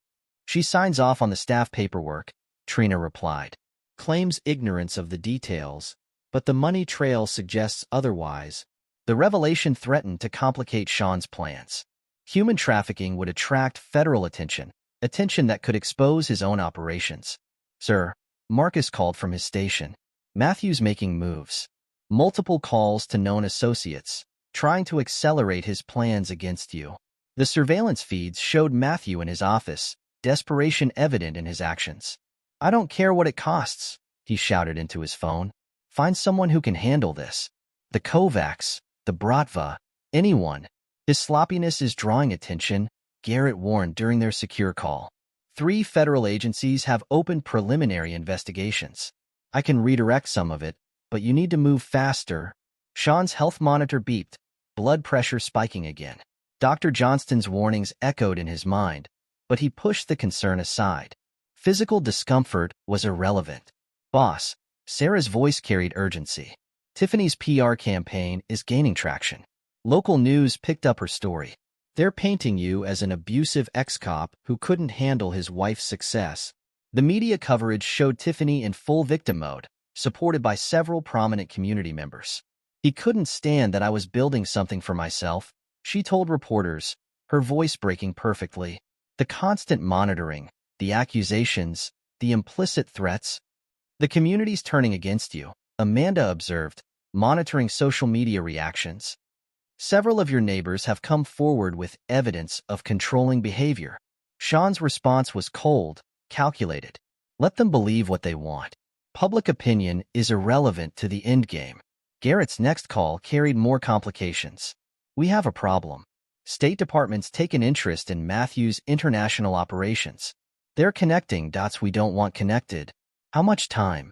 She signs off on the staff paperwork, Trina replied. Claims ignorance of the details, but the money trail suggests otherwise. The revelation threatened to complicate Sean's plans. Human trafficking would attract federal attention that could expose his own operations. Sir, Marcus called from his station. Matthew's making moves. Multiple calls to known associates, trying to accelerate his plans against you. The surveillance feeds showed Matthew in his office, desperation evident in his actions. I don't care what it costs, he shouted into his phone. Find someone who can handle this. The Kovacs, the Bratva, anyone. His sloppiness is drawing attention. Garrett warned during their secure call. 3 federal agencies have opened preliminary investigations. I can redirect some of it, but you need to move faster. Sean's health monitor beeped, blood pressure spiking again. Dr. Johnston's warnings echoed in his mind, but he pushed the concern aside. Physical discomfort was irrelevant. Boss, Sarah's voice carried urgency. Tiffany's PR campaign is gaining traction. Local news picked up her story. They're painting you as an abusive ex-cop who couldn't handle his wife's success. The media coverage showed Tiffany in full victim mode, supported by several prominent community members. He couldn't stand that I was building something for myself, she told reporters, her voice breaking perfectly. The constant monitoring, the accusations, the implicit threats. The community's turning against you, Amanda observed, monitoring social media reactions. Several of your neighbors have come forward with evidence of controlling behavior. Sean's response was cold, calculated. Let them believe what they want. Public opinion is irrelevant to the endgame. Garrett's next call carried more complications. We have a problem. State Department's taken interest in Matthew's international operations. They're connecting dots we don't want connected. How much time?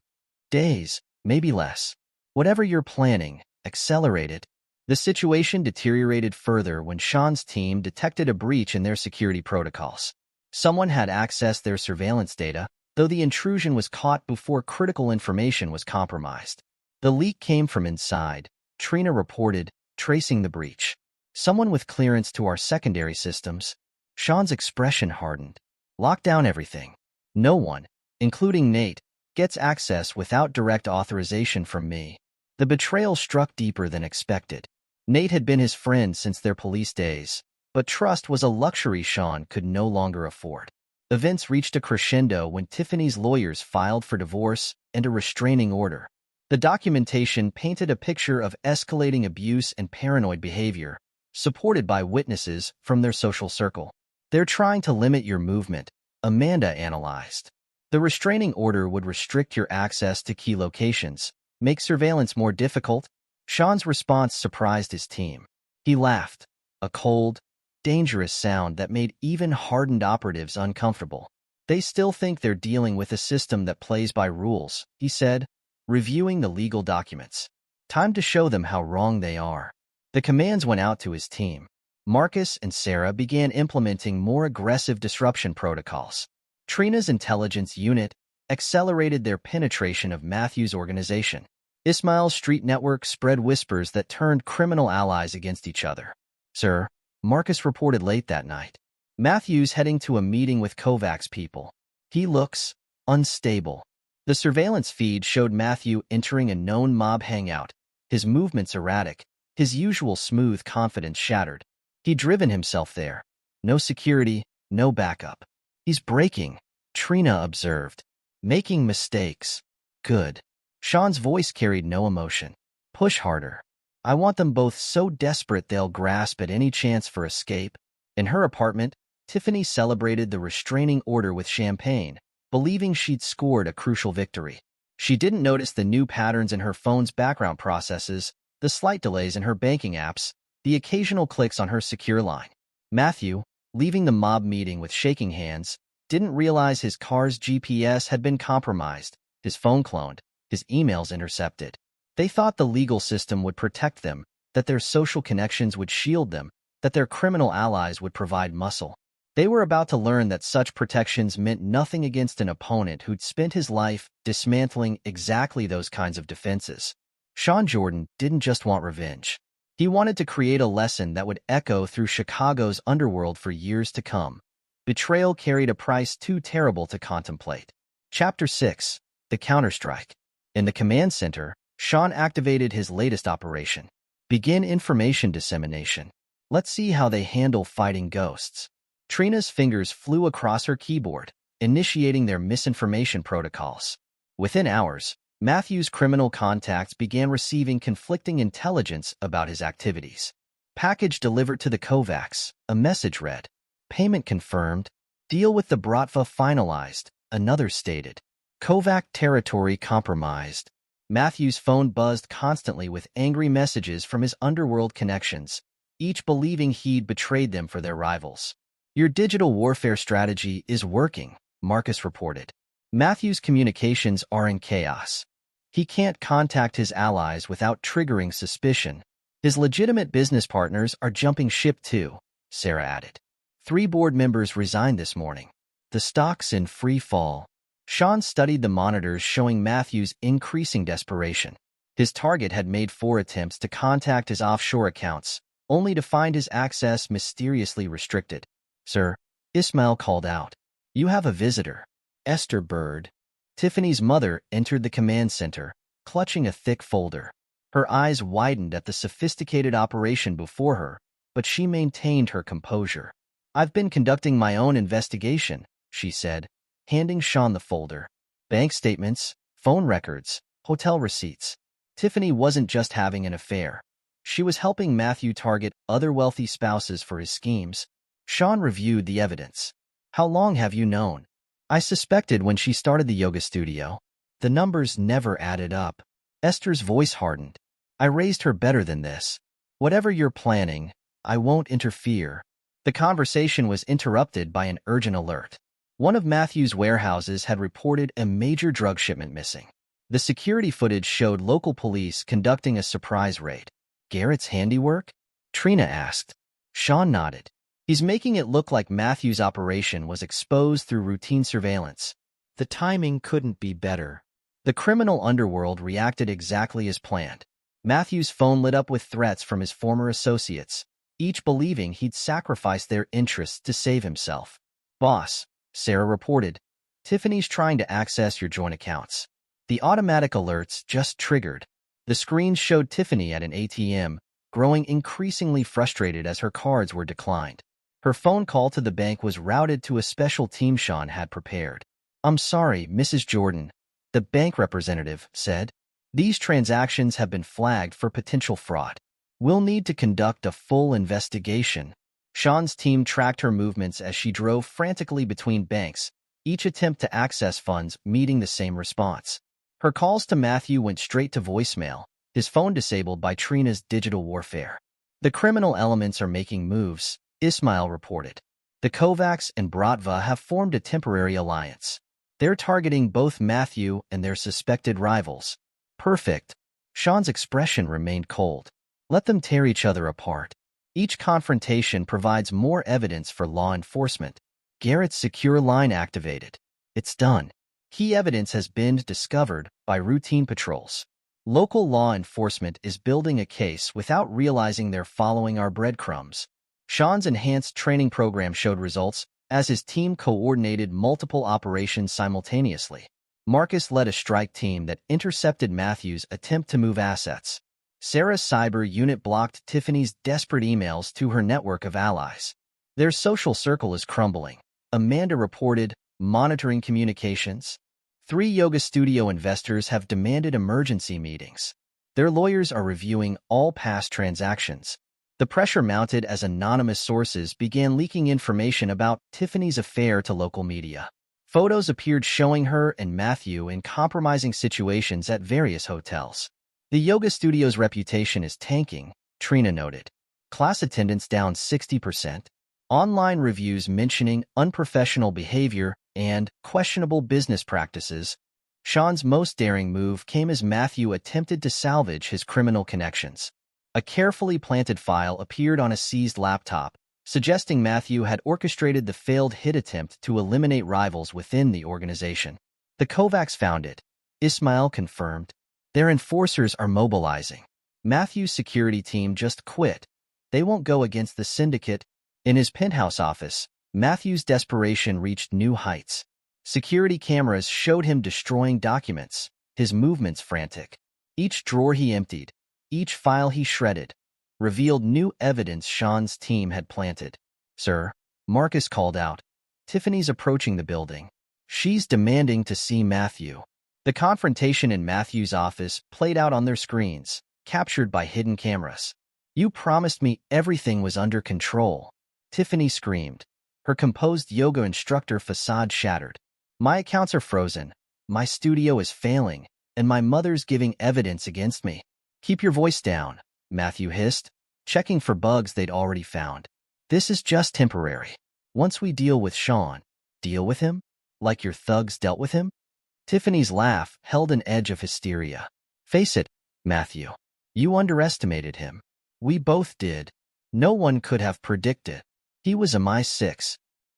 Days, maybe less. Whatever you're planning, accelerate it. The situation deteriorated further when Sean's team detected a breach in their security protocols. Someone had accessed their surveillance data, though the intrusion was caught before critical information was compromised. The leak came from inside, Trina reported, tracing the breach. Someone with clearance to our secondary systems. Sean's expression hardened. Lock down everything. No one, including Nate, gets access without direct authorization from me. The betrayal struck deeper than expected. Nate had been his friend since their police days, but trust was a luxury Sean could no longer afford. Events reached a crescendo when Tiffany's lawyers filed for divorce and a restraining order. The documentation painted a picture of escalating abuse and paranoid behavior, supported by witnesses from their social circle. They're trying to limit your movement, Amanda analyzed. The restraining order would restrict your access to key locations, make surveillance more difficult. Sean's response surprised his team. He laughed, a cold, dangerous sound that made even hardened operatives uncomfortable. They still think they're dealing with a system that plays by rules, he said, reviewing the legal documents. Time to show them how wrong they are. The commands went out to his team. Marcus and Sarah began implementing more aggressive disruption protocols. Trina's intelligence unit accelerated their penetration of Matthew's organization. Ismail's street network spread whispers that turned criminal allies against each other. Sir, Marcus reported late that night. Matthew's heading to a meeting with Kovacs people. He looks unstable. The surveillance feed showed Matthew entering a known mob hangout, his movements erratic, his usual smooth confidence shattered. He'd driven himself there. No security, no backup. He's breaking, Trina observed. Making mistakes. Good. Sean's voice carried no emotion. Push harder. I want them both so desperate they'll grasp at any chance for escape. In her apartment, Tiffany celebrated the restraining order with champagne, believing she'd scored a crucial victory. She didn't notice the new patterns in her phone's background processes, the slight delays in her banking apps, the occasional clicks on her secure line. Matthew, leaving the mob meeting with shaking hands, didn't realize his car's GPS had been compromised, his phone cloned, his emails intercepted. They thought the legal system would protect them, that their social connections would shield them, that their criminal allies would provide muscle. They were about to learn that such protections meant nothing against an opponent who'd spent his life dismantling exactly those kinds of defenses. Sean Jordan didn't just want revenge. He wanted to create a lesson that would echo through Chicago's underworld for years to come. Betrayal carried a price too terrible to contemplate. Chapter 6. The Counterstrike. In the command center, Sean activated his latest operation. Begin information dissemination. Let's see how they handle fighting ghosts. Trina's fingers flew across her keyboard, initiating their misinformation protocols. Within hours, Matthew's criminal contacts began receiving conflicting intelligence about his activities. Package delivered to the Kovacs, a message read. Payment confirmed. Deal with the Bratva finalized, another stated. Kovac territory compromised. Matthew's phone buzzed constantly with angry messages from his underworld connections, each believing he'd betrayed them for their rivals. Your digital warfare strategy is working, Marcus reported. Matthew's communications are in chaos. He can't contact his allies without triggering suspicion. His legitimate business partners are jumping ship too, Sarah added. 3 board members resigned this morning. The stock's in free fall. Sean studied the monitors showing Matthew's increasing desperation. His target had made 4 attempts to contact his offshore accounts, only to find his access mysteriously restricted. Sir, Ismail called out. You have a visitor. Esther Bird. Tiffany's mother entered the command center, clutching a thick folder. Her eyes widened at the sophisticated operation before her, but she maintained her composure. I've been conducting my own investigation, she said, handing Sean the folder. Bank statements, phone records, hotel receipts. Tiffany wasn't just having an affair. She was helping Matthew target other wealthy spouses for his schemes. Sean reviewed the evidence. How long have you known? I suspected when she started the yoga studio. The numbers never added up. Esther's voice hardened. I raised her better than this. Whatever you're planning, I won't interfere. The conversation was interrupted by an urgent alert. One of Matthew's warehouses had reported a major drug shipment missing. The security footage showed local police conducting a surprise raid. Garrett's handiwork? Trina asked. Sean nodded. He's making it look like Matthew's operation was exposed through routine surveillance. The timing couldn't be better. The criminal underworld reacted exactly as planned. Matthew's phone lit up with threats from his former associates, each believing he'd sacrificed their interests to save himself. Boss, Sarah reported, Tiffany's trying to access your joint accounts. The automatic alerts just triggered. The screens showed Tiffany at an ATM, growing increasingly frustrated as her cards were declined. Her phone call to the bank was routed to a special team Sean had prepared. I'm sorry, Mrs. Jordan, the bank representative said. These transactions have been flagged for potential fraud. We'll need to conduct a full investigation. Sean's team tracked her movements as she drove frantically between banks, each attempt to access funds meeting the same response. Her calls to Matthew went straight to voicemail, his phone disabled by Trina's digital warfare. The criminal elements are making moves, Ismail reported. The Kovacs and Bratva have formed a temporary alliance. They're targeting both Matthew and their suspected rivals. Perfect. Sean's expression remained cold. Let them tear each other apart. Each confrontation provides more evidence for law enforcement. Garrett's secure line activated. It's done. Key evidence has been discovered by routine patrols. Local law enforcement is building a case without realizing they're following our breadcrumbs. Sean's enhanced training program showed results as his team coordinated multiple operations simultaneously. Marcus led a strike team that intercepted Matthew's attempt to move assets. Sarah's cyber unit blocked Tiffany's desperate emails to her network of allies. Their social circle is crumbling, Amanda reported, monitoring communications. 3 yoga studio investors have demanded emergency meetings. Their lawyers are reviewing all past transactions. The pressure mounted as anonymous sources began leaking information about Tiffany's affair to local media. Photos appeared showing her and Matthew in compromising situations at various hotels. The yoga studio's reputation is tanking, Trina noted. Class attendance down 60%. Online reviews mentioning unprofessional behavior and questionable business practices. Sean's most daring move came as Matthew attempted to salvage his criminal connections. A carefully planted file appeared on a seized laptop, suggesting Matthew had orchestrated the failed hit attempt to eliminate rivals within the organization. The Kovacs found it, Ismail confirmed. Their enforcers are mobilizing. Matthew's security team just quit. They won't go against the syndicate. In his penthouse office, Matthew's desperation reached new heights. Security cameras showed him destroying documents, his movements frantic. Each drawer he emptied, each file he shredded, revealed new evidence Sean's team had planted. Sir, Marcus called out. Tiffany's approaching the building. She's demanding to see Matthew. The confrontation in Matthew's office played out on their screens, captured by hidden cameras. You promised me everything was under control. Tiffany screamed. Her composed yoga instructor facade shattered. My accounts are frozen. My studio is failing, and my mother's giving evidence against me. Keep your voice down, Matthew hissed, checking for bugs they'd already found. This is just temporary. Once we deal with Sean, deal with him? Like your thugs dealt with him? Tiffany's laugh held an edge of hysteria. Face it, Matthew. You underestimated him. We both did. No one could have predicted. He was a MI6.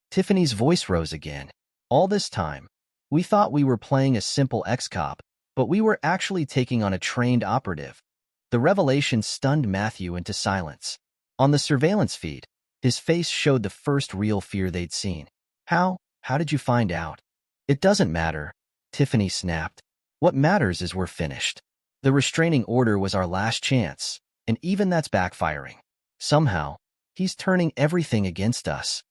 Tiffany's voice rose again. All this time, we thought we were playing a simple ex-cop, but we were actually taking on a trained operative. The revelation stunned Matthew into silence. On the surveillance feed, his face showed the first real fear they'd seen. How did you find out? It doesn't matter, Tiffany snapped. What matters is we're finished. The restraining order was our last chance, and even that's backfiring. Somehow, he's turning everything against us.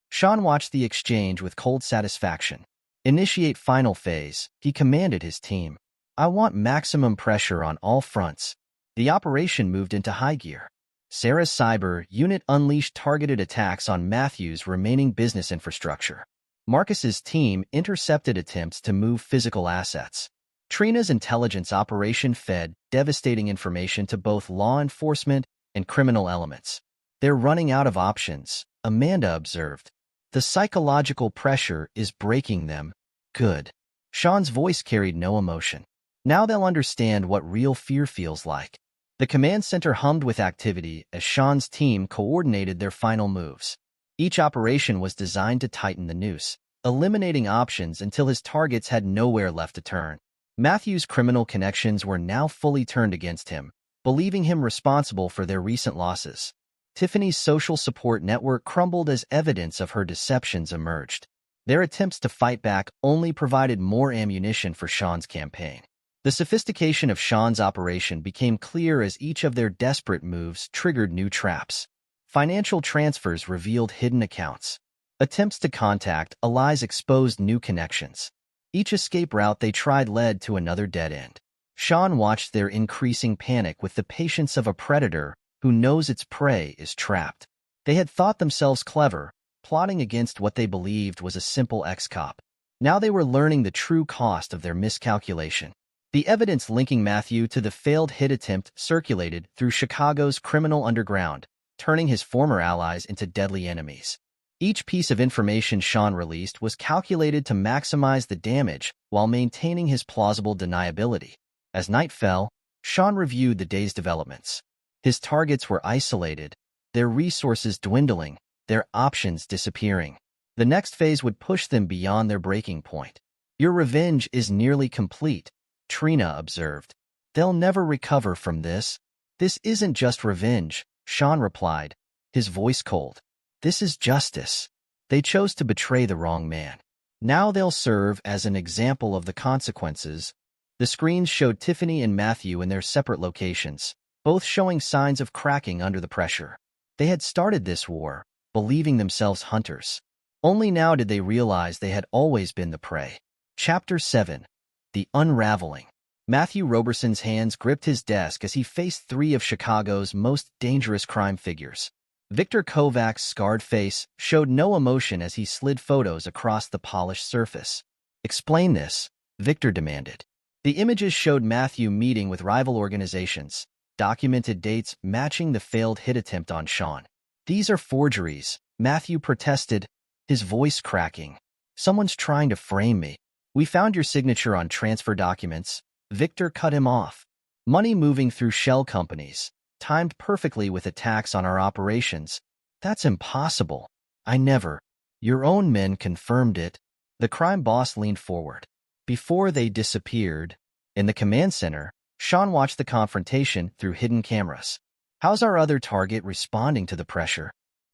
Sean watched the exchange with cold satisfaction. Initiate final phase, he commanded his team. I want maximum pressure on all fronts. The operation moved into high gear. Sarah's cyber unit unleashed targeted attacks on Matthew's remaining business infrastructure. Marcus's team intercepted attempts to move physical assets. Trina's intelligence operation fed devastating information to both law enforcement and criminal elements. They're running out of options, Amanda observed. The psychological pressure is breaking them. Good. Sean's voice carried no emotion. Now they'll understand what real fear feels like. The command center hummed with activity as Sean's team coordinated their final moves. Each operation was designed to tighten the noose, eliminating options until his targets had nowhere left to turn. Matthew's criminal connections were now fully turned against him, believing him responsible for their recent losses. Tiffany's social support network crumbled as evidence of her deceptions emerged. Their attempts to fight back only provided more ammunition for Sean's campaign. The sophistication of Sean's operation became clear as each of their desperate moves triggered new traps. Financial transfers revealed hidden accounts. Attempts to contact allies exposed new connections. Each escape route they tried led to another dead end. Sean watched their increasing panic with the patience of a predator who knows its prey is trapped. They had thought themselves clever, plotting against what they believed was a simple ex-cop. Now they were learning the true cost of their miscalculation. The evidence linking Matthew to the failed hit attempt circulated through Chicago's criminal underground, turning his former allies into deadly enemies. Each piece of information Sean released was calculated to maximize the damage while maintaining his plausible deniability. As night fell, Sean reviewed the day's developments. His targets were isolated, their resources dwindling, their options disappearing. The next phase would push them beyond their breaking point. Your revenge is nearly complete, Trina observed. They'll never recover from this. This isn't just revenge, Sean replied, his voice cold. This is justice. They chose to betray the wrong man. Now they'll serve as an example of the consequences. The screens showed Tiffany and Matthew in their separate locations, both showing signs of cracking under the pressure. They had started this war, believing themselves hunters. Only now did they realize they had always been the prey. Chapter 7. The Unraveling. Matthew Roberson's hands gripped his desk as he faced three of Chicago's most dangerous crime figures. Victor Kovac's scarred face showed no emotion as he slid photos across the polished surface. Explain this, Victor demanded. The images showed Matthew meeting with rival organizations, documented dates matching the failed hit attempt on Sean. These are forgeries, Matthew protested, his voice cracking. Someone's trying to frame me. We found your signature on transfer documents. Victor cut him off. Money moving through shell companies, timed perfectly with attacks on our operations. That's impossible. I never. Your own men confirmed it. The crime boss leaned forward. Before they disappeared, in the command center, Sean watched the confrontation through hidden cameras. How's our other target responding to the pressure?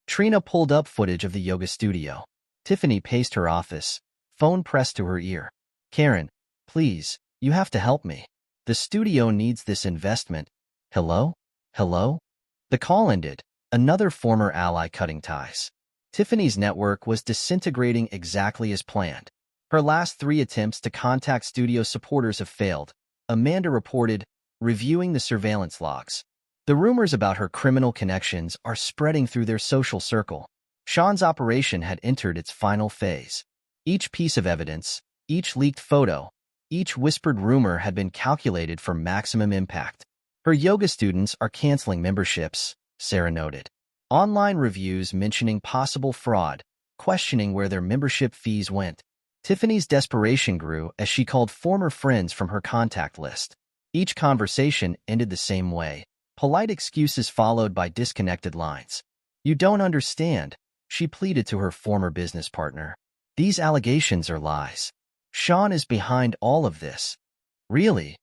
Trina pulled up footage of the yoga studio. Tiffany paced her office, phone pressed to her ear. Karen, please, you have to help me. The studio needs this investment. Hello? Hello? The call ended, another former ally cutting ties. Tiffany's network was disintegrating exactly as planned. Her last 3 attempts to contact studio supporters have failed, Amanda reported, reviewing the surveillance logs. The rumors about her criminal connections are spreading through their social circle. Sean's operation had entered its final phase. Each piece of evidence, each leaked photo, each whispered rumor had been calculated for maximum impact. Her yoga students are canceling memberships, Sarah noted. Online reviews mentioning possible fraud, questioning where their membership fees went. Tiffany's desperation grew as she called former friends from her contact list. Each conversation ended the same way. Polite excuses followed by disconnected lines. "You don't understand," she pleaded to her former business partner. "These allegations are lies. Sean is behind all of this." "Really?"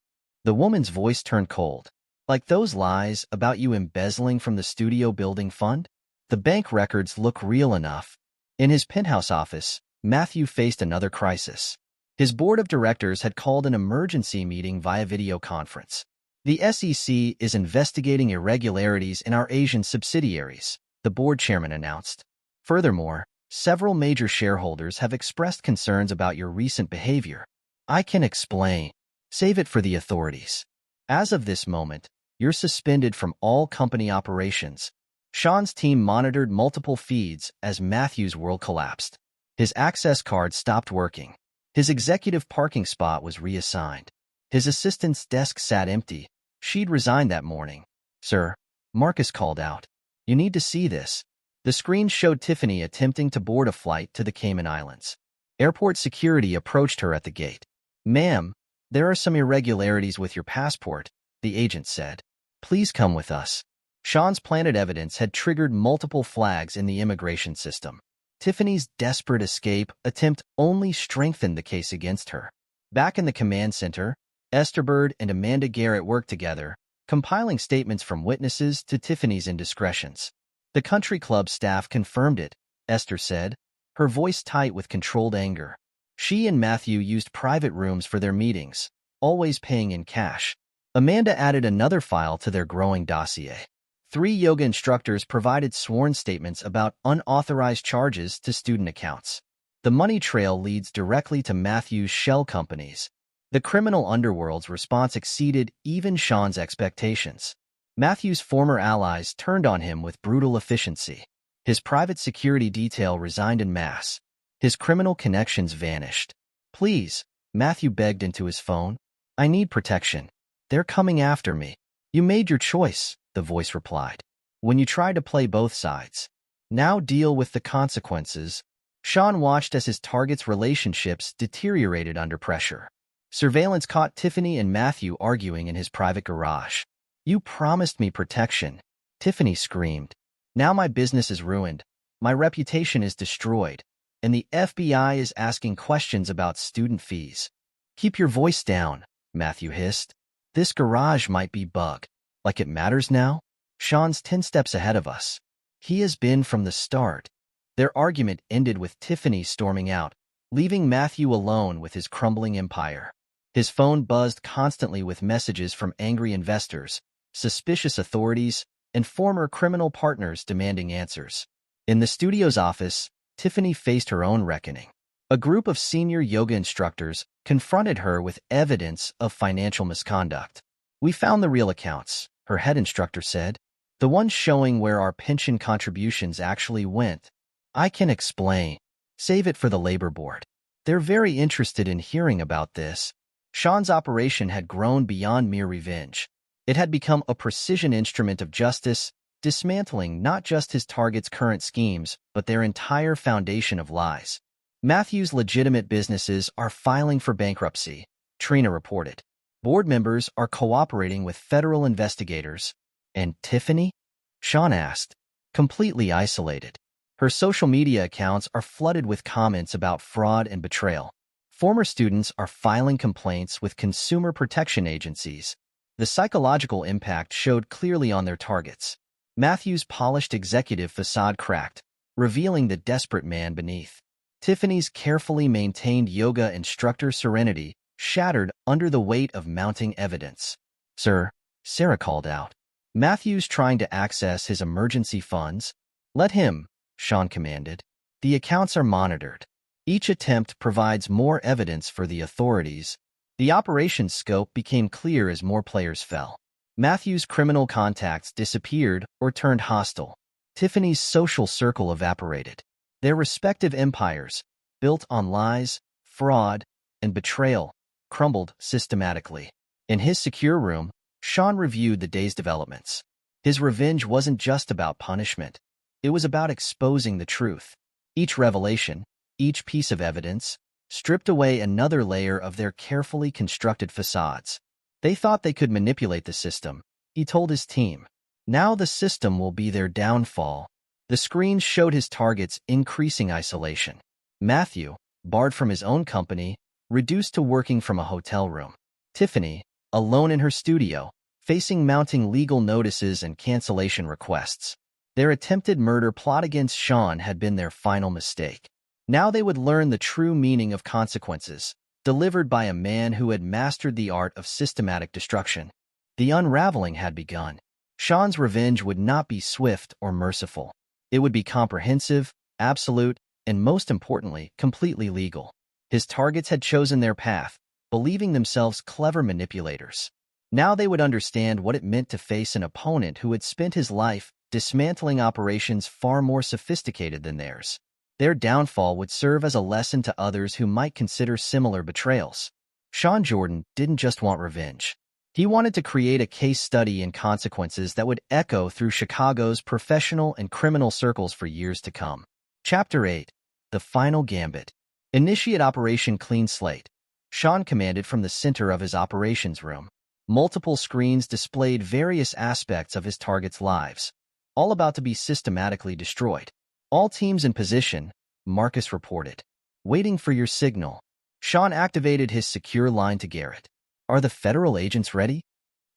The woman's voice turned cold. "Like those lies about you embezzling from the studio building fund?" "The bank records look real enough." In his penthouse office, Matthew faced another crisis. His board of directors had called an emergency meeting via video conference. "The SEC is investigating irregularities in our Asian subsidiaries," the board chairman announced. "Furthermore, several major shareholders have expressed concerns about your recent behavior." "I can explain. Save it for the authorities. As of this moment, you're suspended from all company operations." Sean's team monitored multiple feeds as Matthew's world collapsed. His access card stopped working. His executive parking spot was reassigned. His assistant's desk sat empty. She'd resigned that morning. "Sir," Marcus called out, "you need to see this." The screen showed Tiffany attempting to board a flight to the Cayman Islands. Airport security approached her at the gate. "Ma'am, there are some irregularities with your passport," the agent said. "Please come with us." Sean's planted evidence had triggered multiple flags in the immigration system. Tiffany's desperate escape attempt only strengthened the case against her. Back in the command center, Esther Bird and Amanda Garrett worked together, compiling statements from witnesses to Tiffany's indiscretions. "The country club staff confirmed it," Esther said, her voice tight with controlled anger. She and Matthew used private rooms for their meetings, always paying in cash. Amanda added another file to their growing dossier. 3 yoga instructors provided sworn statements about unauthorized charges to student accounts. The money trail leads directly to Matthew's shell companies. The criminal underworld's response exceeded even Sean's expectations. Matthew's former allies turned on him with brutal efficiency. His private security detail resigned en masse. His criminal connections vanished. "Please," Matthew begged into his phone. "I need protection. They're coming after me." "You made your choice," the voice replied, "when you tried to play both sides. Now deal with the consequences." Sean watched as his target's relationships deteriorated under pressure. Surveillance caught Tiffany and Matthew arguing in his private garage. "You promised me protection," Tiffany screamed. "Now my business is ruined. My reputation is destroyed. And the FBI is asking questions about student fees." "Keep your voice down," Matthew hissed. "This garage might be bug. Like it matters now? Sean's 10 steps ahead of us. He has been from the start." Their argument ended with Tiffany storming out, leaving Matthew alone with his crumbling empire. His phone buzzed constantly with messages from angry investors, suspicious authorities, and former criminal partners demanding answers. In the studio's office, Tiffany faced her own reckoning. A group of senior yoga instructors confronted her with evidence of financial misconduct. "We found the real accounts," her head instructor said. "The ones showing where our pension contributions actually went." "I can explain. Save it for the labor board. They're very interested in hearing about this." Sean's operation had grown beyond mere revenge. It had become a precision instrument of justice, dismantling not just his target's current schemes, but their entire foundation of lies. "Matthew's legitimate businesses are filing for bankruptcy," Trina reported. "Board members are cooperating with federal investigators." "And Tiffany?" Sean asked. "Completely isolated. Her social media accounts are flooded with comments about fraud and betrayal. Former students are filing complaints with consumer protection agencies." The psychological impact showed clearly on their targets. Matthew's polished executive facade cracked, revealing the desperate man beneath. Tiffany's carefully maintained yoga instructor serenity shattered under the weight of mounting evidence. "Sir," Sarah called out. "Matthew's trying to access his emergency funds." "Let him," Sean commanded. "The accounts are monitored. Each attempt provides more evidence for the authorities." The operation's scope became clear as more players fell. Matthew's criminal contacts disappeared or turned hostile. Tiffany's social circle evaporated. Their respective empires, built on lies, fraud, and betrayal, crumbled systematically. In his secure room, Sean reviewed the day's developments. His revenge wasn't just about punishment. It was about exposing the truth. Each revelation, each piece of evidence, stripped away another layer of their carefully constructed facades. They thought they could manipulate the system, he told his team. Now the system will be their downfall. The screens showed his target's increasing isolation. Matthew, barred from his own company, reduced to working from a hotel room. Tiffany, alone in her studio, facing mounting legal notices and cancellation requests. Their attempted murder plot against Sean had been their final mistake. Now they would learn the true meaning of consequences, delivered by a man who had mastered the art of systematic destruction. The unraveling had begun. Sean's revenge would not be swift or merciful. It would be comprehensive, absolute, and most importantly, completely legal. His targets had chosen their path, believing themselves clever manipulators. Now they would understand what it meant to face an opponent who had spent his life dismantling operations far more sophisticated than theirs. Their downfall would serve as a lesson to others who might consider similar betrayals. Sean Jordan didn't just want revenge. He wanted to create a case study in consequences that would echo through Chicago's professional and criminal circles for years to come. Chapter 8. The Final Gambit. Initiate Operation Clean Slate. Sean commanded from the center of his operations room. Multiple screens displayed various aspects of his targets' lives, all about to be systematically destroyed. All teams in position, Marcus reported. Waiting for your signal. Sean activated his secure line to Garrett. Are the federal agents ready?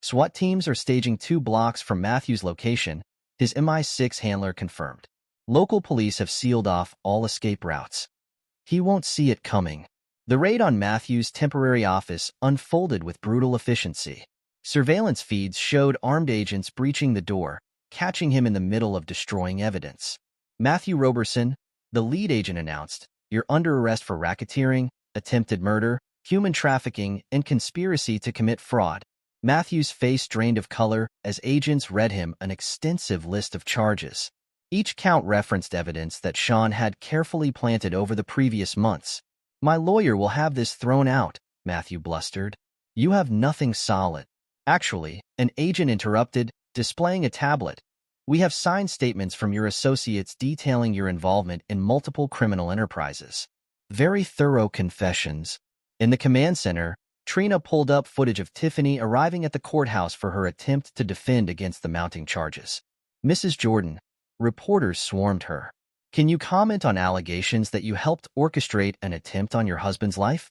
SWAT teams are staging 2 blocks from Matthew's location, his MI6 handler confirmed. Local police have sealed off all escape routes. He won't see it coming. The raid on Matthew's temporary office unfolded with brutal efficiency. Surveillance feeds showed armed agents breaching the door, catching him in the middle of destroying evidence. Matthew Roberson, the lead agent, announced, "You're under arrest for racketeering, attempted murder, human trafficking, and conspiracy to commit fraud." Matthew's face drained of color as agents read him an extensive list of charges. Each count referenced evidence that Sean had carefully planted over the previous months. "My lawyer will have this thrown out," Matthew blustered. "You have nothing solid." Actually, an agent interrupted, displaying a tablet. "We have signed statements from your associates detailing your involvement in multiple criminal enterprises. Very thorough confessions." In the command center, Trina pulled up footage of Tiffany arriving at the courthouse for her attempt to defend against the mounting charges. "Mrs. Jordan," reporters swarmed her. "Can you comment on allegations that you helped orchestrate an attempt on your husband's life?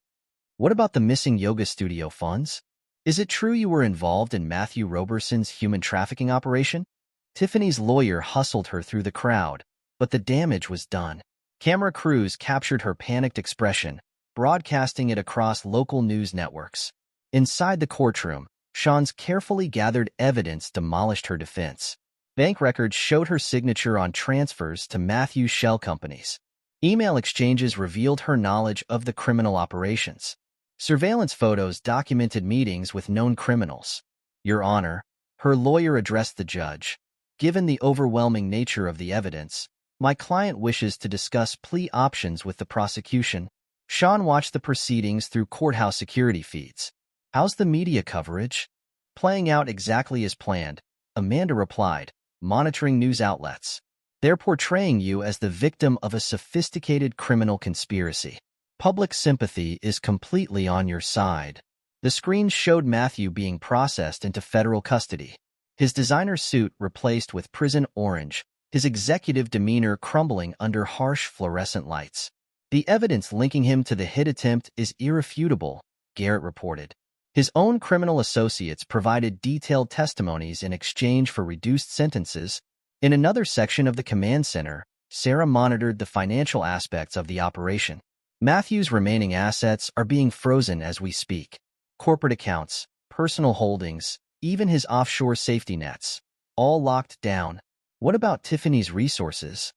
What about the missing yoga studio funds? Is it true you were involved in Matthew Roberson's human trafficking operation?" Tiffany's lawyer hustled her through the crowd, but the damage was done. Camera crews captured her panicked expression, broadcasting it across local news networks. Inside the courtroom, Sean's carefully gathered evidence demolished her defense. Bank records showed her signature on transfers to Matthew's shell companies. Email exchanges revealed her knowledge of the criminal operations. Surveillance photos documented meetings with known criminals. "Your Honor," her lawyer addressed the judge, "given the overwhelming nature of the evidence, my client wishes to discuss plea options with the prosecution." Sean watched the proceedings through courthouse security feeds. "How's the media coverage?" "Playing out exactly as planned," Amanda replied, monitoring news outlets. "They're portraying you as the victim of a sophisticated criminal conspiracy. Public sympathy is completely on your side." The screens showed Matthew being processed into federal custody. His designer suit replaced with prison orange, his executive demeanor crumbling under harsh fluorescent lights. "The evidence linking him to the hit attempt is irrefutable," Garrett reported. His own criminal associates provided detailed testimonies in exchange for reduced sentences. In another section of the command center, Sarah monitored the financial aspects of the operation. Matthew's remaining assets are being frozen as we speak. Corporate accounts, personal holdings, even his offshore safety nets, all locked down. "What about Tiffany's resources?"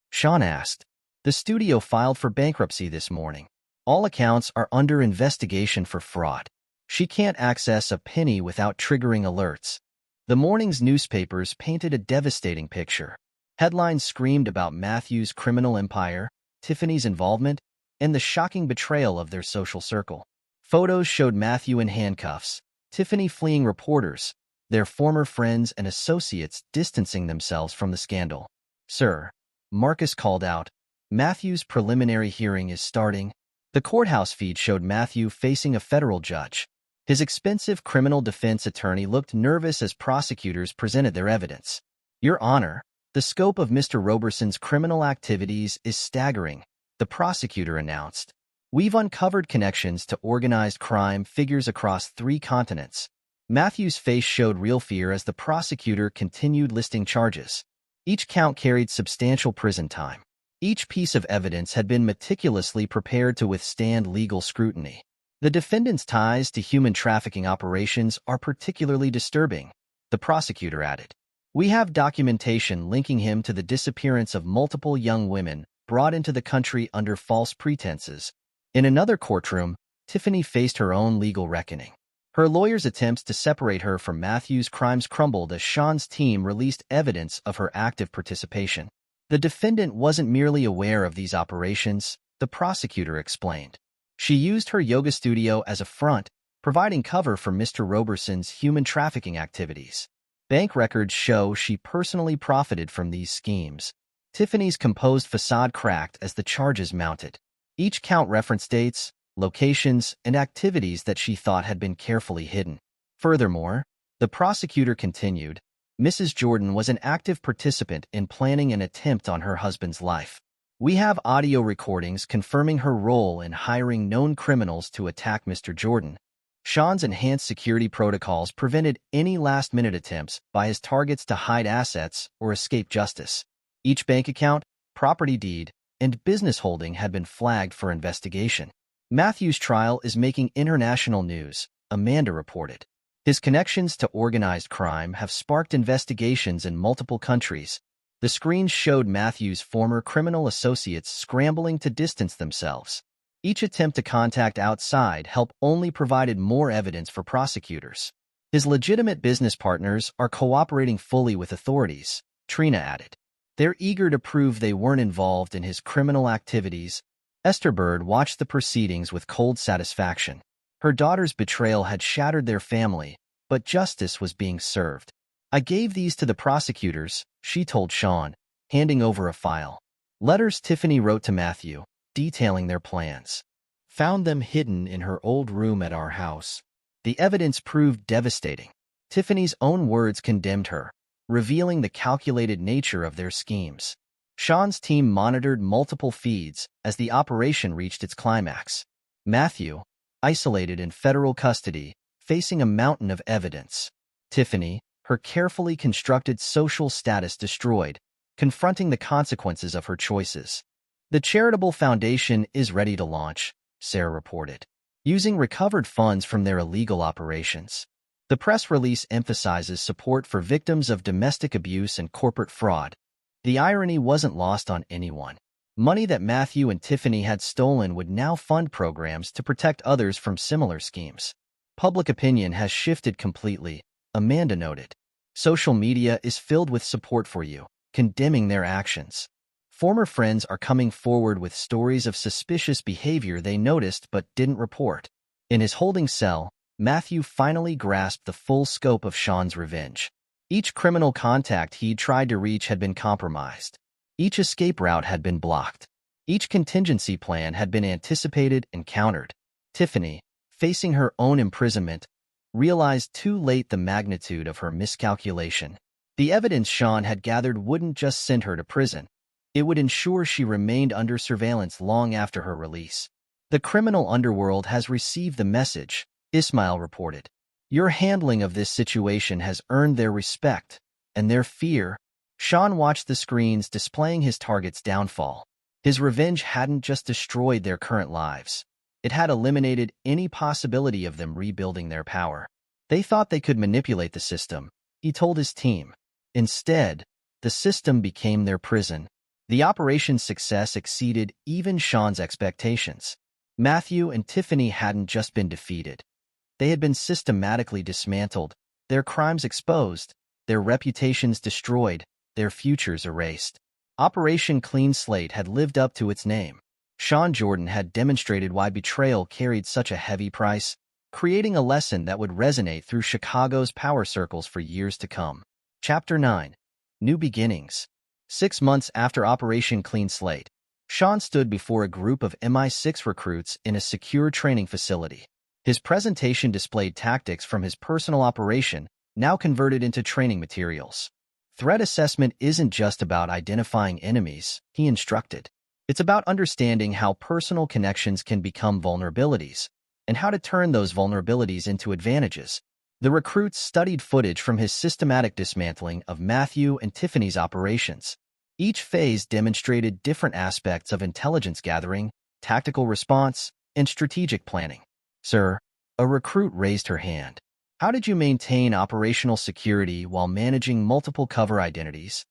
Sean asked. "The studio filed for bankruptcy this morning. All accounts are under investigation for fraud. She can't access a penny without triggering alerts." The morning's newspapers painted a devastating picture. Headlines screamed about Matthew's criminal empire, Tiffany's involvement, and the shocking betrayal of their social circle. Photos showed Matthew in handcuffs, Tiffany fleeing reporters, their former friends and associates distancing themselves from the scandal. "Sir," Marcus called out, Matthew's preliminary hearing is starting. The courthouse feed showed Matthew facing a federal judge. His expensive criminal defense attorney looked nervous as prosecutors presented their evidence. Your Honor, the scope of Mr. Roberson's criminal activities is staggering, the prosecutor announced. We've uncovered connections to organized crime figures across 3 continents. Matthew's face showed real fear as the prosecutor continued listing charges. Each count carried substantial prison time. Each piece of evidence had been meticulously prepared to withstand legal scrutiny. The defendant's ties to human trafficking operations are particularly disturbing, the prosecutor added. We have documentation linking him to the disappearance of multiple young women brought into the country under false pretenses. In another courtroom, Tiffany faced her own legal reckoning. Her lawyer's attempts to separate her from Matthew's crimes crumbled as Sean's team released evidence of her active participation. The defendant wasn't merely aware of these operations, the prosecutor explained. She used her yoga studio as a front, providing cover for Mr. Roberson's human trafficking activities. Bank records show she personally profited from these schemes. Tiffany's composed facade cracked as the charges mounted. Each count referenced dates, locations, and activities that she thought had been carefully hidden. Furthermore, the prosecutor continued, Mrs. Jordan was an active participant in planning an attempt on her husband's life. We have audio recordings confirming her role in hiring known criminals to attack Mr. Jordan. Sean's enhanced security protocols prevented any last-minute attempts by his targets to hide assets or escape justice. Each bank account, property deed, and business holding had been flagged for investigation. Matthew's trial is making international news, Amanda reported. His connections to organized crime have sparked investigations in multiple countries. The screens showed Matthew's former criminal associates scrambling to distance themselves. Each attempt to contact outside help only provided more evidence for prosecutors. His legitimate business partners are cooperating fully with authorities, Trina added. They're eager to prove they weren't involved in his criminal activities. Esther Bird watched the proceedings with cold satisfaction. Her daughter's betrayal had shattered their family, but justice was being served. I gave these to the prosecutors, she told Sean, handing over a file. Letters Tiffany wrote to Matthew, detailing their plans. Found them hidden in her old room at our house. The evidence proved devastating. Tiffany's own words condemned her, revealing the calculated nature of their schemes. Sean's team monitored multiple feeds as the operation reached its climax. Matthew, isolated in federal custody, facing a mountain of evidence. Tiffany, her carefully constructed social status destroyed, confronting the consequences of her choices. The charitable foundation is ready to launch, Sarah reported, using recovered funds from their illegal operations. The press release emphasizes support for victims of domestic abuse and corporate fraud. The irony wasn't lost on anyone. Money that Matthew and Tiffany had stolen would now fund programs to protect others from similar schemes. Public opinion has shifted completely, Amanda noted. Social media is filled with support for you, condemning their actions. Former friends are coming forward with stories of suspicious behavior they noticed but didn't report. In his holding cell, Matthew finally grasped the full scope of Sean's revenge. Each criminal contact he'd tried to reach had been compromised. Each escape route had been blocked. Each contingency plan had been anticipated and countered. Tiffany, facing her own imprisonment, realized too late the magnitude of her miscalculation. The evidence Sean had gathered wouldn't just send her to prison. It would ensure she remained under surveillance long after her release. The criminal underworld has received the message, Ismail reported. Your handling of this situation has earned their respect and their fear. Sean watched the screens displaying his target's downfall. His revenge hadn't just destroyed their current lives. It had eliminated any possibility of them rebuilding their power. They thought they could manipulate the system, he told his team. Instead, the system became their prison. The operation's success exceeded even Sean's expectations. Matthew and Tiffany hadn't just been defeated. They had been systematically dismantled, their crimes exposed, their reputations destroyed, their futures erased. Operation Clean Slate had lived up to its name. Sean Jordan had demonstrated why betrayal carried such a heavy price, creating a lesson that would resonate through Chicago's power circles for years to come. Chapter 9. New Beginnings. 6 months after Operation Clean Slate, Sean stood before a group of MI6 recruits in a secure training facility. His presentation displayed tactics from his personal operation, now converted into training materials. Threat assessment isn't just about identifying enemies, he instructed. It's about understanding how personal connections can become vulnerabilities, and how to turn those vulnerabilities into advantages. The recruits studied footage from his systematic dismantling of Matthew and Tiffany's operations. Each phase demonstrated different aspects of intelligence gathering, tactical response, and strategic planning. Sir, a recruit raised her hand. How did you maintain operational security while managing multiple cover identities?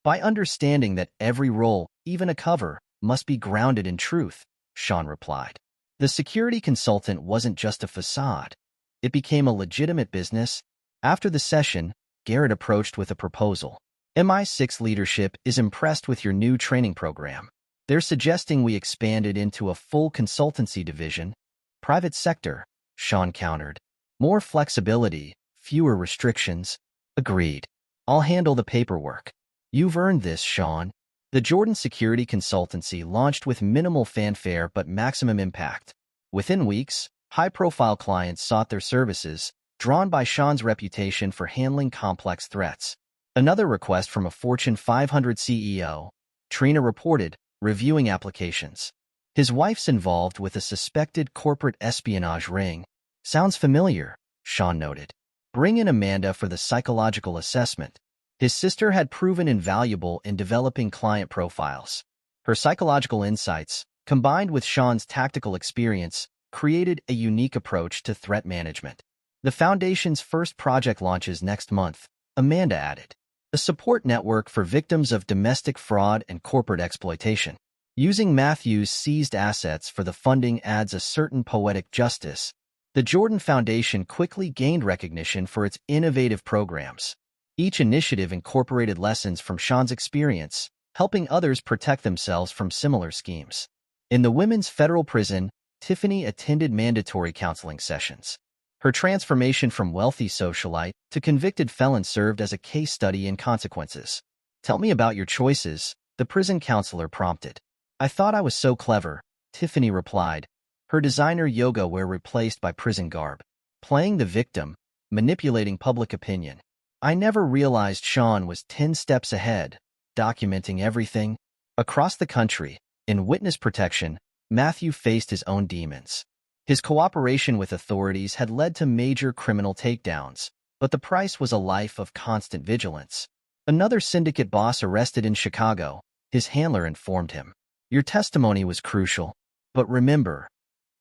By understanding that every role, even a cover, must be grounded in truth, Sean replied. The security consultant wasn't just a facade. It became a legitimate business. After the session, Garrett approached with a proposal. MI6 leadership is impressed with your new training program. They're suggesting we expand it into a full consultancy division. Private sector, Sean countered. More flexibility, fewer restrictions. Agreed. I'll handle the paperwork. You've earned this, Sean. The Jordan Security Consultancy launched with minimal fanfare but maximum impact. Within weeks, high-profile clients sought their services, drawn by Sean's reputation for handling complex threats. Another request from a Fortune 500 CEO, Trina reported, reviewing applications. His wife's involved with a suspected corporate espionage ring. Sounds familiar, Sean noted. Bring in Amanda for the psychological assessment. His sister had proven invaluable in developing client profiles. Her psychological insights, combined with Sean's tactical experience, created a unique approach to threat management. The Foundation's first project launches next month, Amanda added. A support network for victims of domestic fraud and corporate exploitation. Using Matthew's seized assets for the funding adds a certain poetic justice. The Jordan Foundation quickly gained recognition for its innovative programs. Each initiative incorporated lessons from Sean's experience, helping others protect themselves from similar schemes. In the women's federal prison, Tiffany attended mandatory counseling sessions. Her transformation from wealthy socialite to convicted felon served as a case study in consequences. Tell me about your choices, the prison counselor prompted. I thought I was so clever, Tiffany replied. Her designer yoga wear replaced by prison garb. Playing the victim, manipulating public opinion. I never realized Sean was 10 steps ahead, documenting everything. Across the country, in witness protection, Matthew faced his own demons. His cooperation with authorities had led to major criminal takedowns, but the price was a life of constant vigilance. Another syndicate boss arrested in Chicago, his handler informed him. Your testimony was crucial, but remember,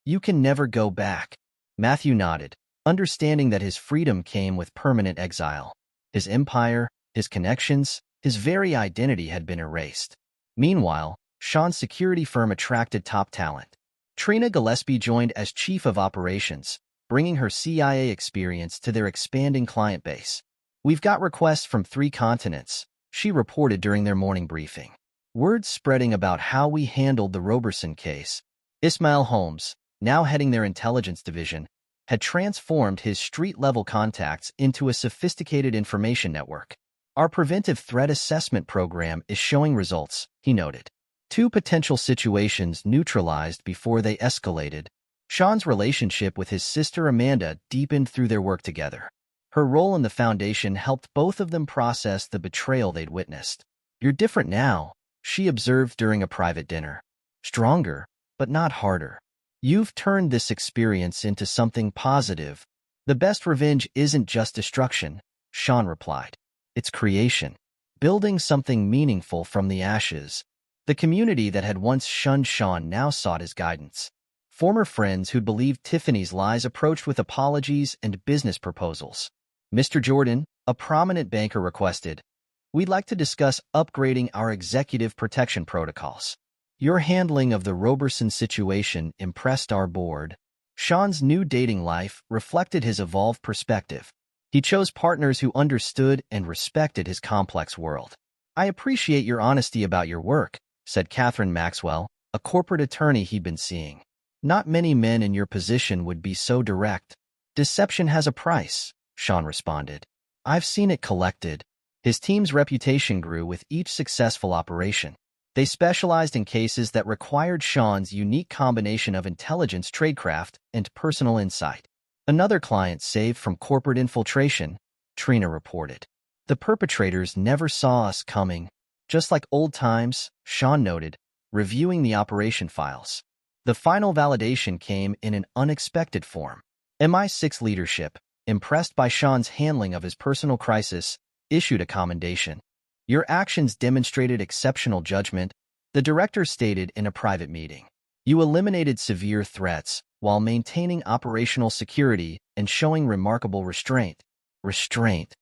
you can never go back. Matthew nodded, understanding that his freedom came with permanent exile. His empire, his connections, his very identity had been erased. Meanwhile, Sean's security firm attracted top talent. Trina Gillespie joined as chief of operations, bringing her CIA experience to their expanding client base. We've got requests from 3 continents, she reported during their morning briefing. Word spreading about how we handled the Roberson case. Ismail Holmes, now heading their intelligence division, had transformed his street-level contacts into a sophisticated information network. Our preventive threat assessment program is showing results, he noted. 2 potential situations neutralized before they escalated. Sean's relationship with his sister Amanda deepened through their work together. Her role in the Foundation helped both of them process the betrayal they'd witnessed. You're different now, she observed during a private dinner. Stronger, but not harder. You've turned this experience into something positive. The best revenge isn't just destruction, Sean replied. It's creation. Building something meaningful from the ashes. The community that had once shunned Sean now sought his guidance. Former friends who'd believed Tiffany's lies approached with apologies and business proposals. Mr. Jordan, a prominent banker requested, we'd like to discuss upgrading our executive protection protocols. Your handling of the Roberson situation impressed our board. Sean's new dating life reflected his evolved perspective. He chose partners who understood and respected his complex world. I appreciate your honesty about your work, said Catherine Maxwell, a corporate attorney he'd been seeing. Not many men in your position would be so direct. Deception has a price, Sean responded. I've seen it collected. His team's reputation grew with each successful operation. They specialized in cases that required Sean's unique combination of intelligence, tradecraft, and personal insight. Another client saved from corporate infiltration, Trina reported. The perpetrators never saw us coming. Just like old times, Sean noted, reviewing the operation files. The final validation came in an unexpected form. MI6 leadership, impressed by Sean's handling of his personal crisis, issued a commendation. Your actions demonstrated exceptional judgment, the director stated in a private meeting. You eliminated severe threats while maintaining operational security and showing remarkable restraint. Restraint?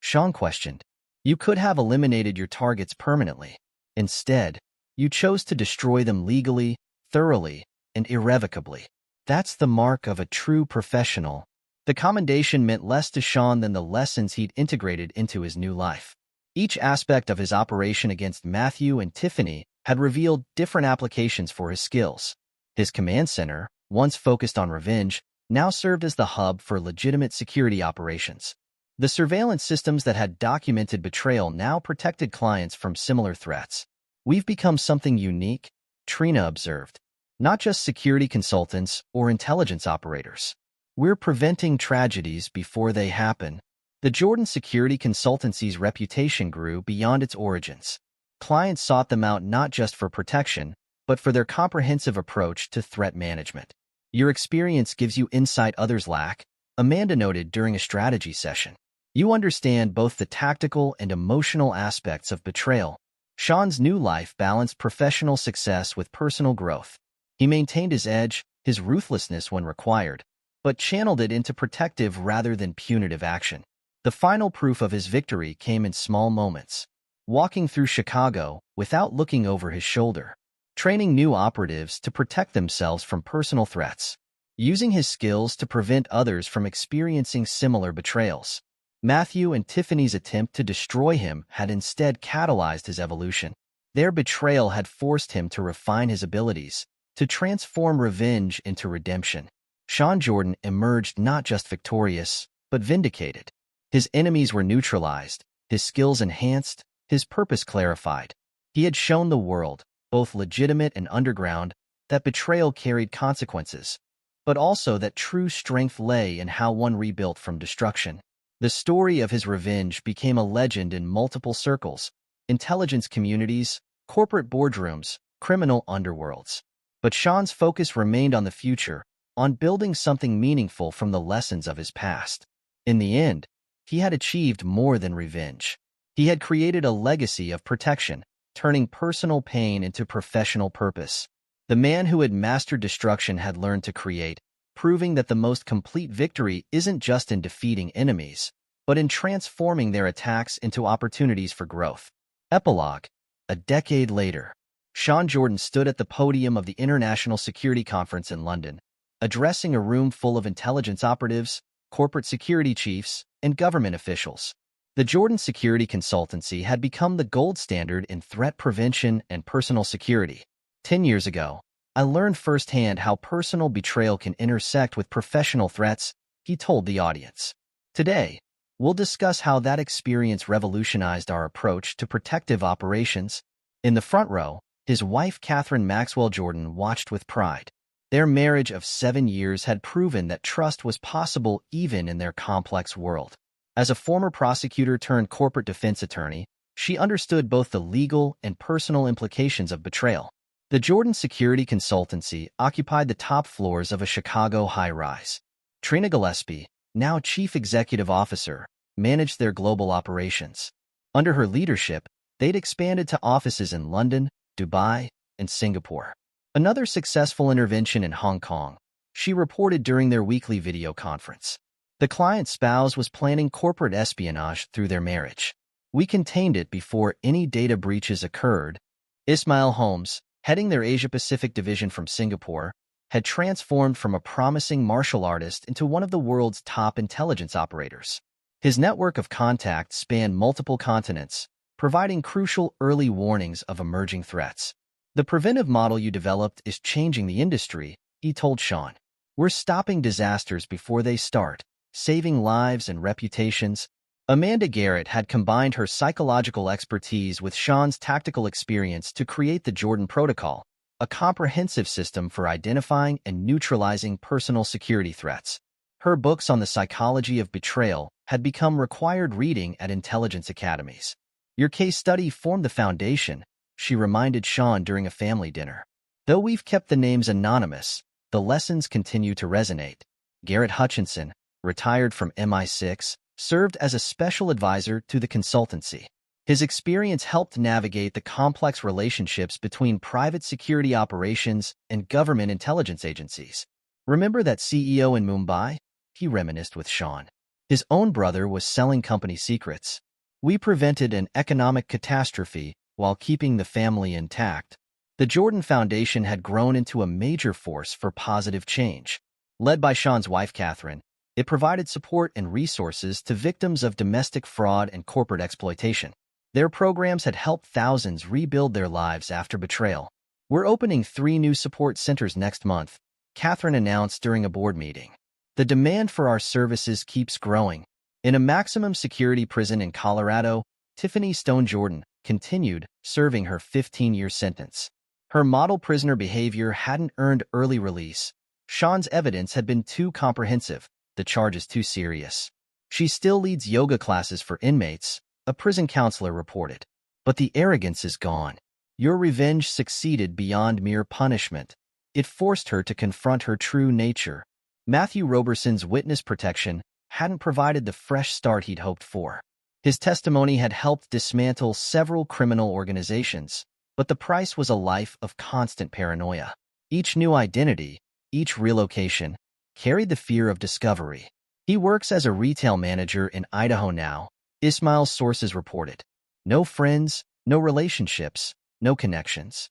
Sean questioned. You could have eliminated your targets permanently. Instead, you chose to destroy them legally, thoroughly, and irrevocably. That's the mark of a true professional. The commendation meant less to Sean than the lessons he'd integrated into his new life. Each aspect of his operation against Matthew and Tiffany had revealed different applications for his skills. His command center, once focused on revenge, now served as the hub for legitimate security operations. The surveillance systems that had documented betrayal now protected clients from similar threats. We've become something unique, Trina observed. Not just security consultants or intelligence operators. We're preventing tragedies before they happen. The Jordan Security Consultancy's reputation grew beyond its origins. Clients sought them out not just for protection, but for their comprehensive approach to threat management. Your experience gives you insight others lack, Amanda noted during a strategy session. You understand both the tactical and emotional aspects of betrayal. Sean's new life balanced professional success with personal growth. He maintained his edge, his ruthlessness when required, but channeled it into protective rather than punitive action. The final proof of his victory came in small moments. Walking through Chicago without looking over his shoulder. Training new operatives to protect themselves from personal threats. Using his skills to prevent others from experiencing similar betrayals. Matthew and Tiffany's attempt to destroy him had instead catalyzed his evolution. Their betrayal had forced him to refine his abilities, to transform revenge into redemption. Sean Jordan emerged not just victorious, but vindicated. His enemies were neutralized, his skills enhanced, his purpose clarified. He had shown the world, both legitimate and underground, that betrayal carried consequences, but also that true strength lay in how one rebuilt from destruction. The story of his revenge became a legend in multiple circles, intelligence communities, corporate boardrooms, criminal underworlds. But Sean's focus remained on the future, on building something meaningful from the lessons of his past. In the end, he had achieved more than revenge. He had created a legacy of protection, turning personal pain into professional purpose. The man who had mastered destruction had learned to create, proving that the most complete victory isn't just in defeating enemies, but in transforming their attacks into opportunities for growth. Epilogue. A decade later, Sean Jordan stood at the podium of the International Security Conference in London, addressing a room full of intelligence operatives, corporate security chiefs, and government officials. The Jordan Security Consultancy had become the gold standard in threat prevention and personal security. 10 years ago, I learned firsthand how personal betrayal can intersect with professional threats, he told the audience. Today, we'll discuss how that experience revolutionized our approach to protective operations. In the front row, his wife Catherine Maxwell Jordan watched with pride. Their marriage of 7 years had proven that trust was possible even in their complex world. As a former prosecutor turned corporate defense attorney, she understood both the legal and personal implications of betrayal. The Jordan Security Consultancy occupied the top floors of a Chicago high-rise. Trina Gillespie, now Chief Executive Officer, managed their global operations. Under her leadership, they'd expanded to offices in London, Dubai, and Singapore. Another successful intervention in Hong Kong, she reported during their weekly video conference. The client's spouse was planning corporate espionage through their marriage. We contained it before any data breaches occurred. Ismail Holmes, heading their Asia-Pacific division from Singapore, had transformed from a promising martial artist into one of the world's top intelligence operators. His network of contacts spanned multiple continents, providing crucial early warnings of emerging threats. The preventive model you developed is changing the industry, he told Sean. We're stopping disasters before they start, saving lives and reputations. Amanda Garrett had combined her psychological expertise with Sean's tactical experience to create the Jordan Protocol, a comprehensive system for identifying and neutralizing personal security threats. Her books on the psychology of betrayal had become required reading at intelligence academies. Your case study formed the foundation, she reminded Sean during a family dinner. Though we've kept the names anonymous, the lessons continue to resonate. Garrett Hutchinson, retired from MI6, served as a special advisor to the consultancy. His experience helped navigate the complex relationships between private security operations and government intelligence agencies. Remember that CEO in Mumbai? He reminisced with Sean. His own brother was selling company secrets. We prevented an economic catastrophe while keeping the family intact. The Jordan Foundation had grown into a major force for positive change. Led by Sean's wife, Catherine, it provided support and resources to victims of domestic fraud and corporate exploitation. Their programs had helped thousands rebuild their lives after betrayal. We're opening 3 new support centers next month, Catherine announced during a board meeting. The demand for our services keeps growing. In a maximum security prison in Colorado, Tiffany Stone Jordan continued serving her 15-year sentence. Her model prisoner behavior hadn't earned early release. Sean's evidence had been too comprehensive, the charges too serious. She still leads yoga classes for inmates, a prison counselor reported. But the arrogance is gone. Your revenge succeeded beyond mere punishment. It forced her to confront her true nature. Matthew Roberson's witness protection hadn't provided the fresh start he'd hoped for. His testimony had helped dismantle several criminal organizations, but the price was a life of constant paranoia. Each new identity, each relocation, carried the fear of discovery. He works as a retail manager in Idaho now, Ismail's sources reported. No friends, no relationships, no connections.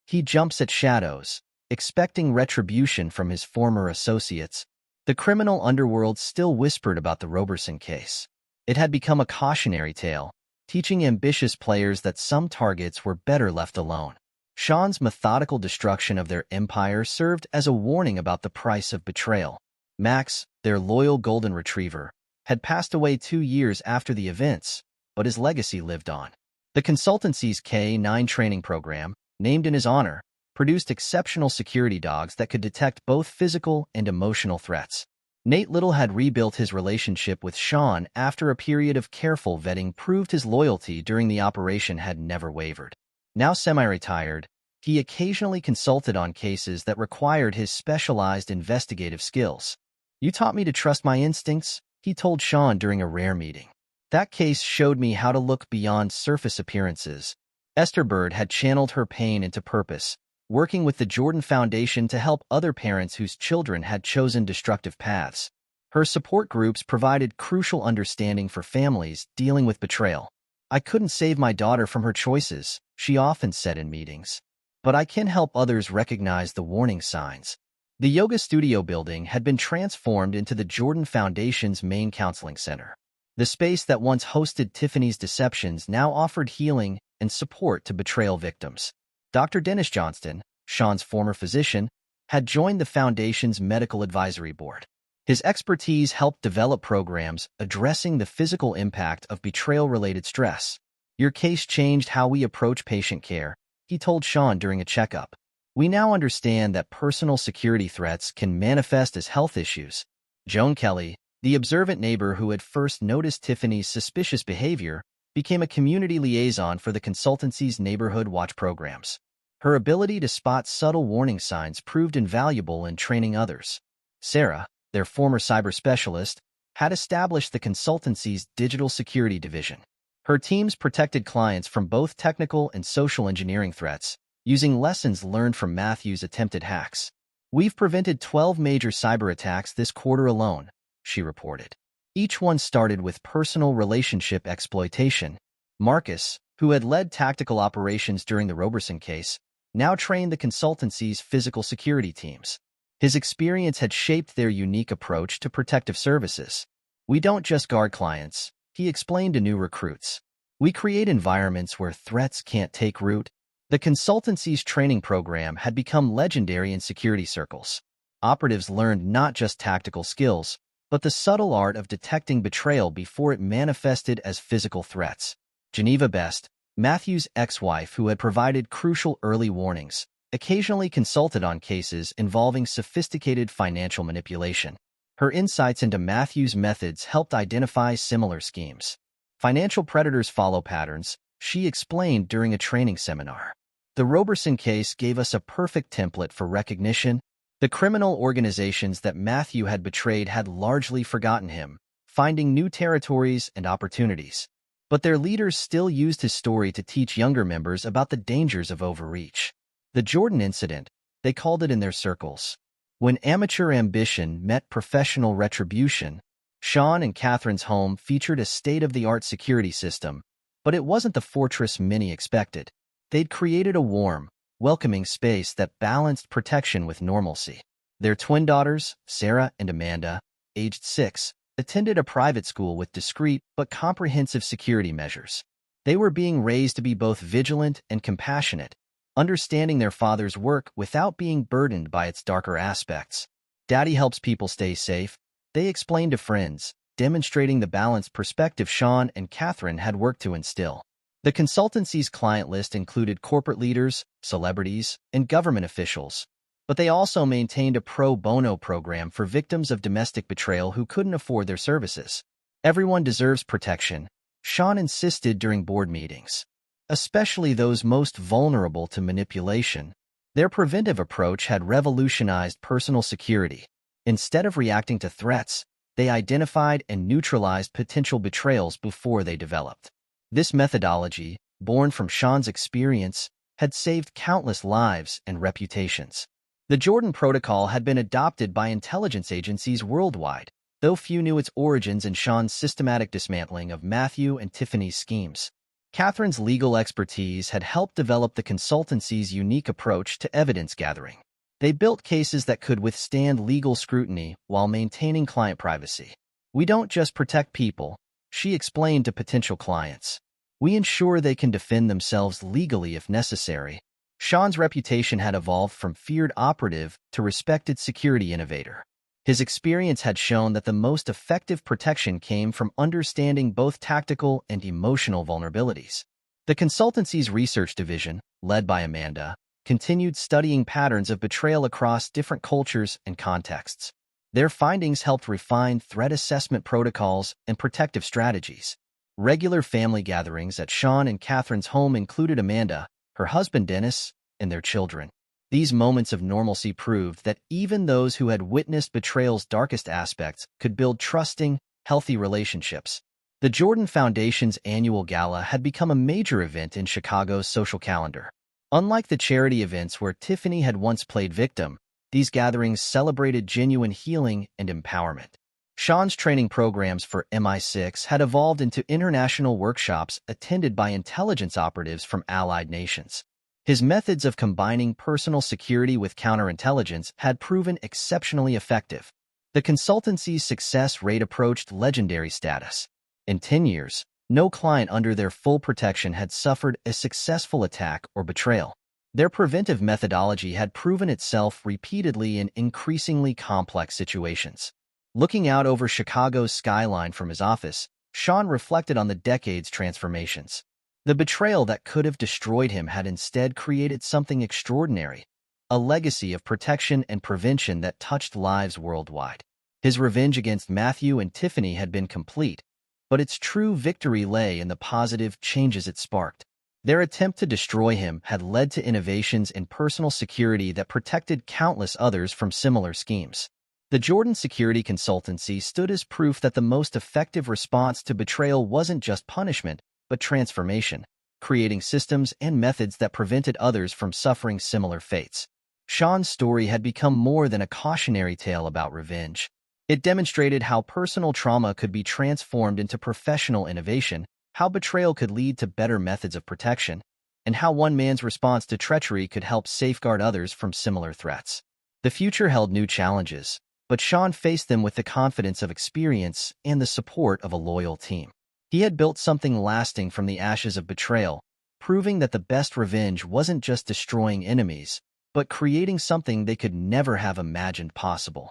He jumps at shadows, expecting retribution from his former associates. The criminal underworld still whispered about the Roberson case. It had become a cautionary tale, teaching ambitious players that some targets were better left alone. Sean's methodical destruction of their empire served as a warning about the price of betrayal. Max, their loyal golden retriever, had passed away 2 years after the events, but his legacy lived on. The consultancy's K-9 training program, named in his honor, produced exceptional security dogs that could detect both physical and emotional threats. Nate Little had rebuilt his relationship with Sean after a period of careful vetting proved his loyalty during the operation had never wavered. Now semi-retired, he occasionally consulted on cases that required his specialized investigative skills. "You taught me to trust my instincts," he told Sean during a rare meeting. "That case showed me how to look beyond surface appearances." Esther Bird had channeled her pain into purpose, working with the Jordan Foundation to help other parents whose children had chosen destructive paths. Her support groups provided crucial understanding for families dealing with betrayal. "I couldn't save my daughter from her choices," she often said in meetings. "But I can help others recognize the warning signs." The yoga studio building had been transformed into the Jordan Foundation's main counseling center. The space that once hosted Tiffany's deceptions now offered healing and support to betrayal victims. Dr. Dennis Johnston, Sean's former physician, had joined the Foundation's medical advisory board. His expertise helped develop programs addressing the physical impact of betrayal-related stress. "Your case changed how we approach patient care," he told Sean during a checkup. "We now understand that personal security threats can manifest as health issues." Joan Kelly, the observant neighbor who had first noticed Tiffany's suspicious behavior, became a community liaison for the consultancy's neighborhood watch programs. Her ability to spot subtle warning signs proved invaluable in training others. Sarah, their former cyber specialist, had established the consultancy's digital security division. Her teams protected clients from both technical and social engineering threats, using lessons learned from Matthew's attempted hacks. "We've prevented 12 major cyber attacks this quarter alone," she reported. Each one started with personal relationship exploitation. Marcus, who had led tactical operations during the Roberson case, now trained the consultancy's physical security teams. His experience had shaped their unique approach to protective services. "We don't just guard clients," he explained to new recruits. "We create environments where threats can't take root." The consultancy's training program had become legendary in security circles. Operatives learned not just tactical skills, but the subtle art of detecting betrayal before it manifested as physical threats. Geneva Best, Matthew's ex-wife who had provided crucial early warnings, occasionally consulted on cases involving sophisticated financial manipulation. Her insights into Matthew's methods helped identify similar schemes. Financial predators follow patterns, she explained during a training seminar. The Roberson case gave us a perfect template for recognition. The criminal organizations that Matthew had betrayed had largely forgotten him, finding new territories and opportunities. But their leaders still used his story to teach younger members about the dangers of overreach. The Jordan incident, they called it in their circles. When amateur ambition met professional retribution, Sean and Catherine's home featured a state-of-the-art security system, but it wasn't the fortress many expected. They'd created a warm, welcoming space that balanced protection with normalcy. Their twin daughters, Sarah and Amanda, aged 6, attended a private school with discreet but comprehensive security measures. They were being raised to be both vigilant and compassionate, understanding their father's work without being burdened by its darker aspects. Daddy helps people stay safe, they explained to friends, demonstrating the balanced perspective Sean and Catherine had worked to instill. The consultancy's client list included corporate leaders, celebrities, and government officials, but they also maintained a pro bono program for victims of domestic betrayal who couldn't afford their services. Everyone deserves protection, Sean insisted during board meetings, especially those most vulnerable to manipulation. Their preventive approach had revolutionized personal security. Instead of reacting to threats, they identified and neutralized potential betrayals before they developed. This methodology, born from Sean's experience, had saved countless lives and reputations. The Jordan Protocol had been adopted by intelligence agencies worldwide, though few knew its origins in Sean's systematic dismantling of Matthew and Tiffany's schemes. Catherine's legal expertise had helped develop the consultancy's unique approach to evidence gathering. They built cases that could withstand legal scrutiny while maintaining client privacy. "We don't just protect people," she explained to potential clients. "We ensure they can defend themselves legally if necessary." Sean's reputation had evolved from feared operative to respected security innovator. His experience had shown that the most effective protection came from understanding both tactical and emotional vulnerabilities. The consultancy's research division, led by Amanda, continued studying patterns of betrayal across different cultures and contexts. Their findings helped refine threat assessment protocols and protective strategies. Regular family gatherings at Sean and Catherine's home included Amanda, her husband Dennis, and their children. These moments of normalcy proved that even those who had witnessed betrayal's darkest aspects could build trusting, healthy relationships. The Jordan Foundation's annual gala had become a major event in Chicago's social calendar. Unlike the charity events where Tiffany had once played victim, these gatherings celebrated genuine healing and empowerment. Sean's training programs for MI6 had evolved into international workshops attended by intelligence operatives from allied nations. His methods of combining personal security with counterintelligence had proven exceptionally effective. The consultancy's success rate approached legendary status. In 10 years, no client under their full protection had suffered a successful attack or betrayal. Their preventive methodology had proven itself repeatedly in increasingly complex situations. Looking out over Chicago's skyline from his office, Sean reflected on the decade's transformations. The betrayal that could have destroyed him had instead created something extraordinary, a legacy of protection and prevention that touched lives worldwide. His revenge against Matthew and Tiffany had been complete, but its true victory lay in the positive changes it sparked. Their attempt to destroy him had led to innovations in personal security that protected countless others from similar schemes. The Jordan Security Consultancy stood as proof that the most effective response to betrayal wasn't just punishment, but transformation, creating systems and methods that prevented others from suffering similar fates. Sean's story had become more than a cautionary tale about revenge. It demonstrated how personal trauma could be transformed into professional innovation, how betrayal could lead to better methods of protection, and how one man's response to treachery could help safeguard others from similar threats. The future held new challenges, but Sean faced them with the confidence of experience and the support of a loyal team. He had built something lasting from the ashes of betrayal, proving that the best revenge wasn't just destroying enemies, but creating something they could never have imagined possible.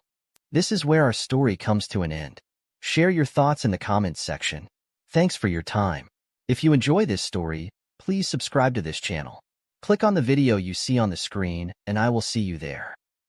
This is where our story comes to an end. Share your thoughts in the comments section. Thanks for your time. If you enjoy this story, please subscribe to this channel. Click on the video you see on the screen, and I will see you there.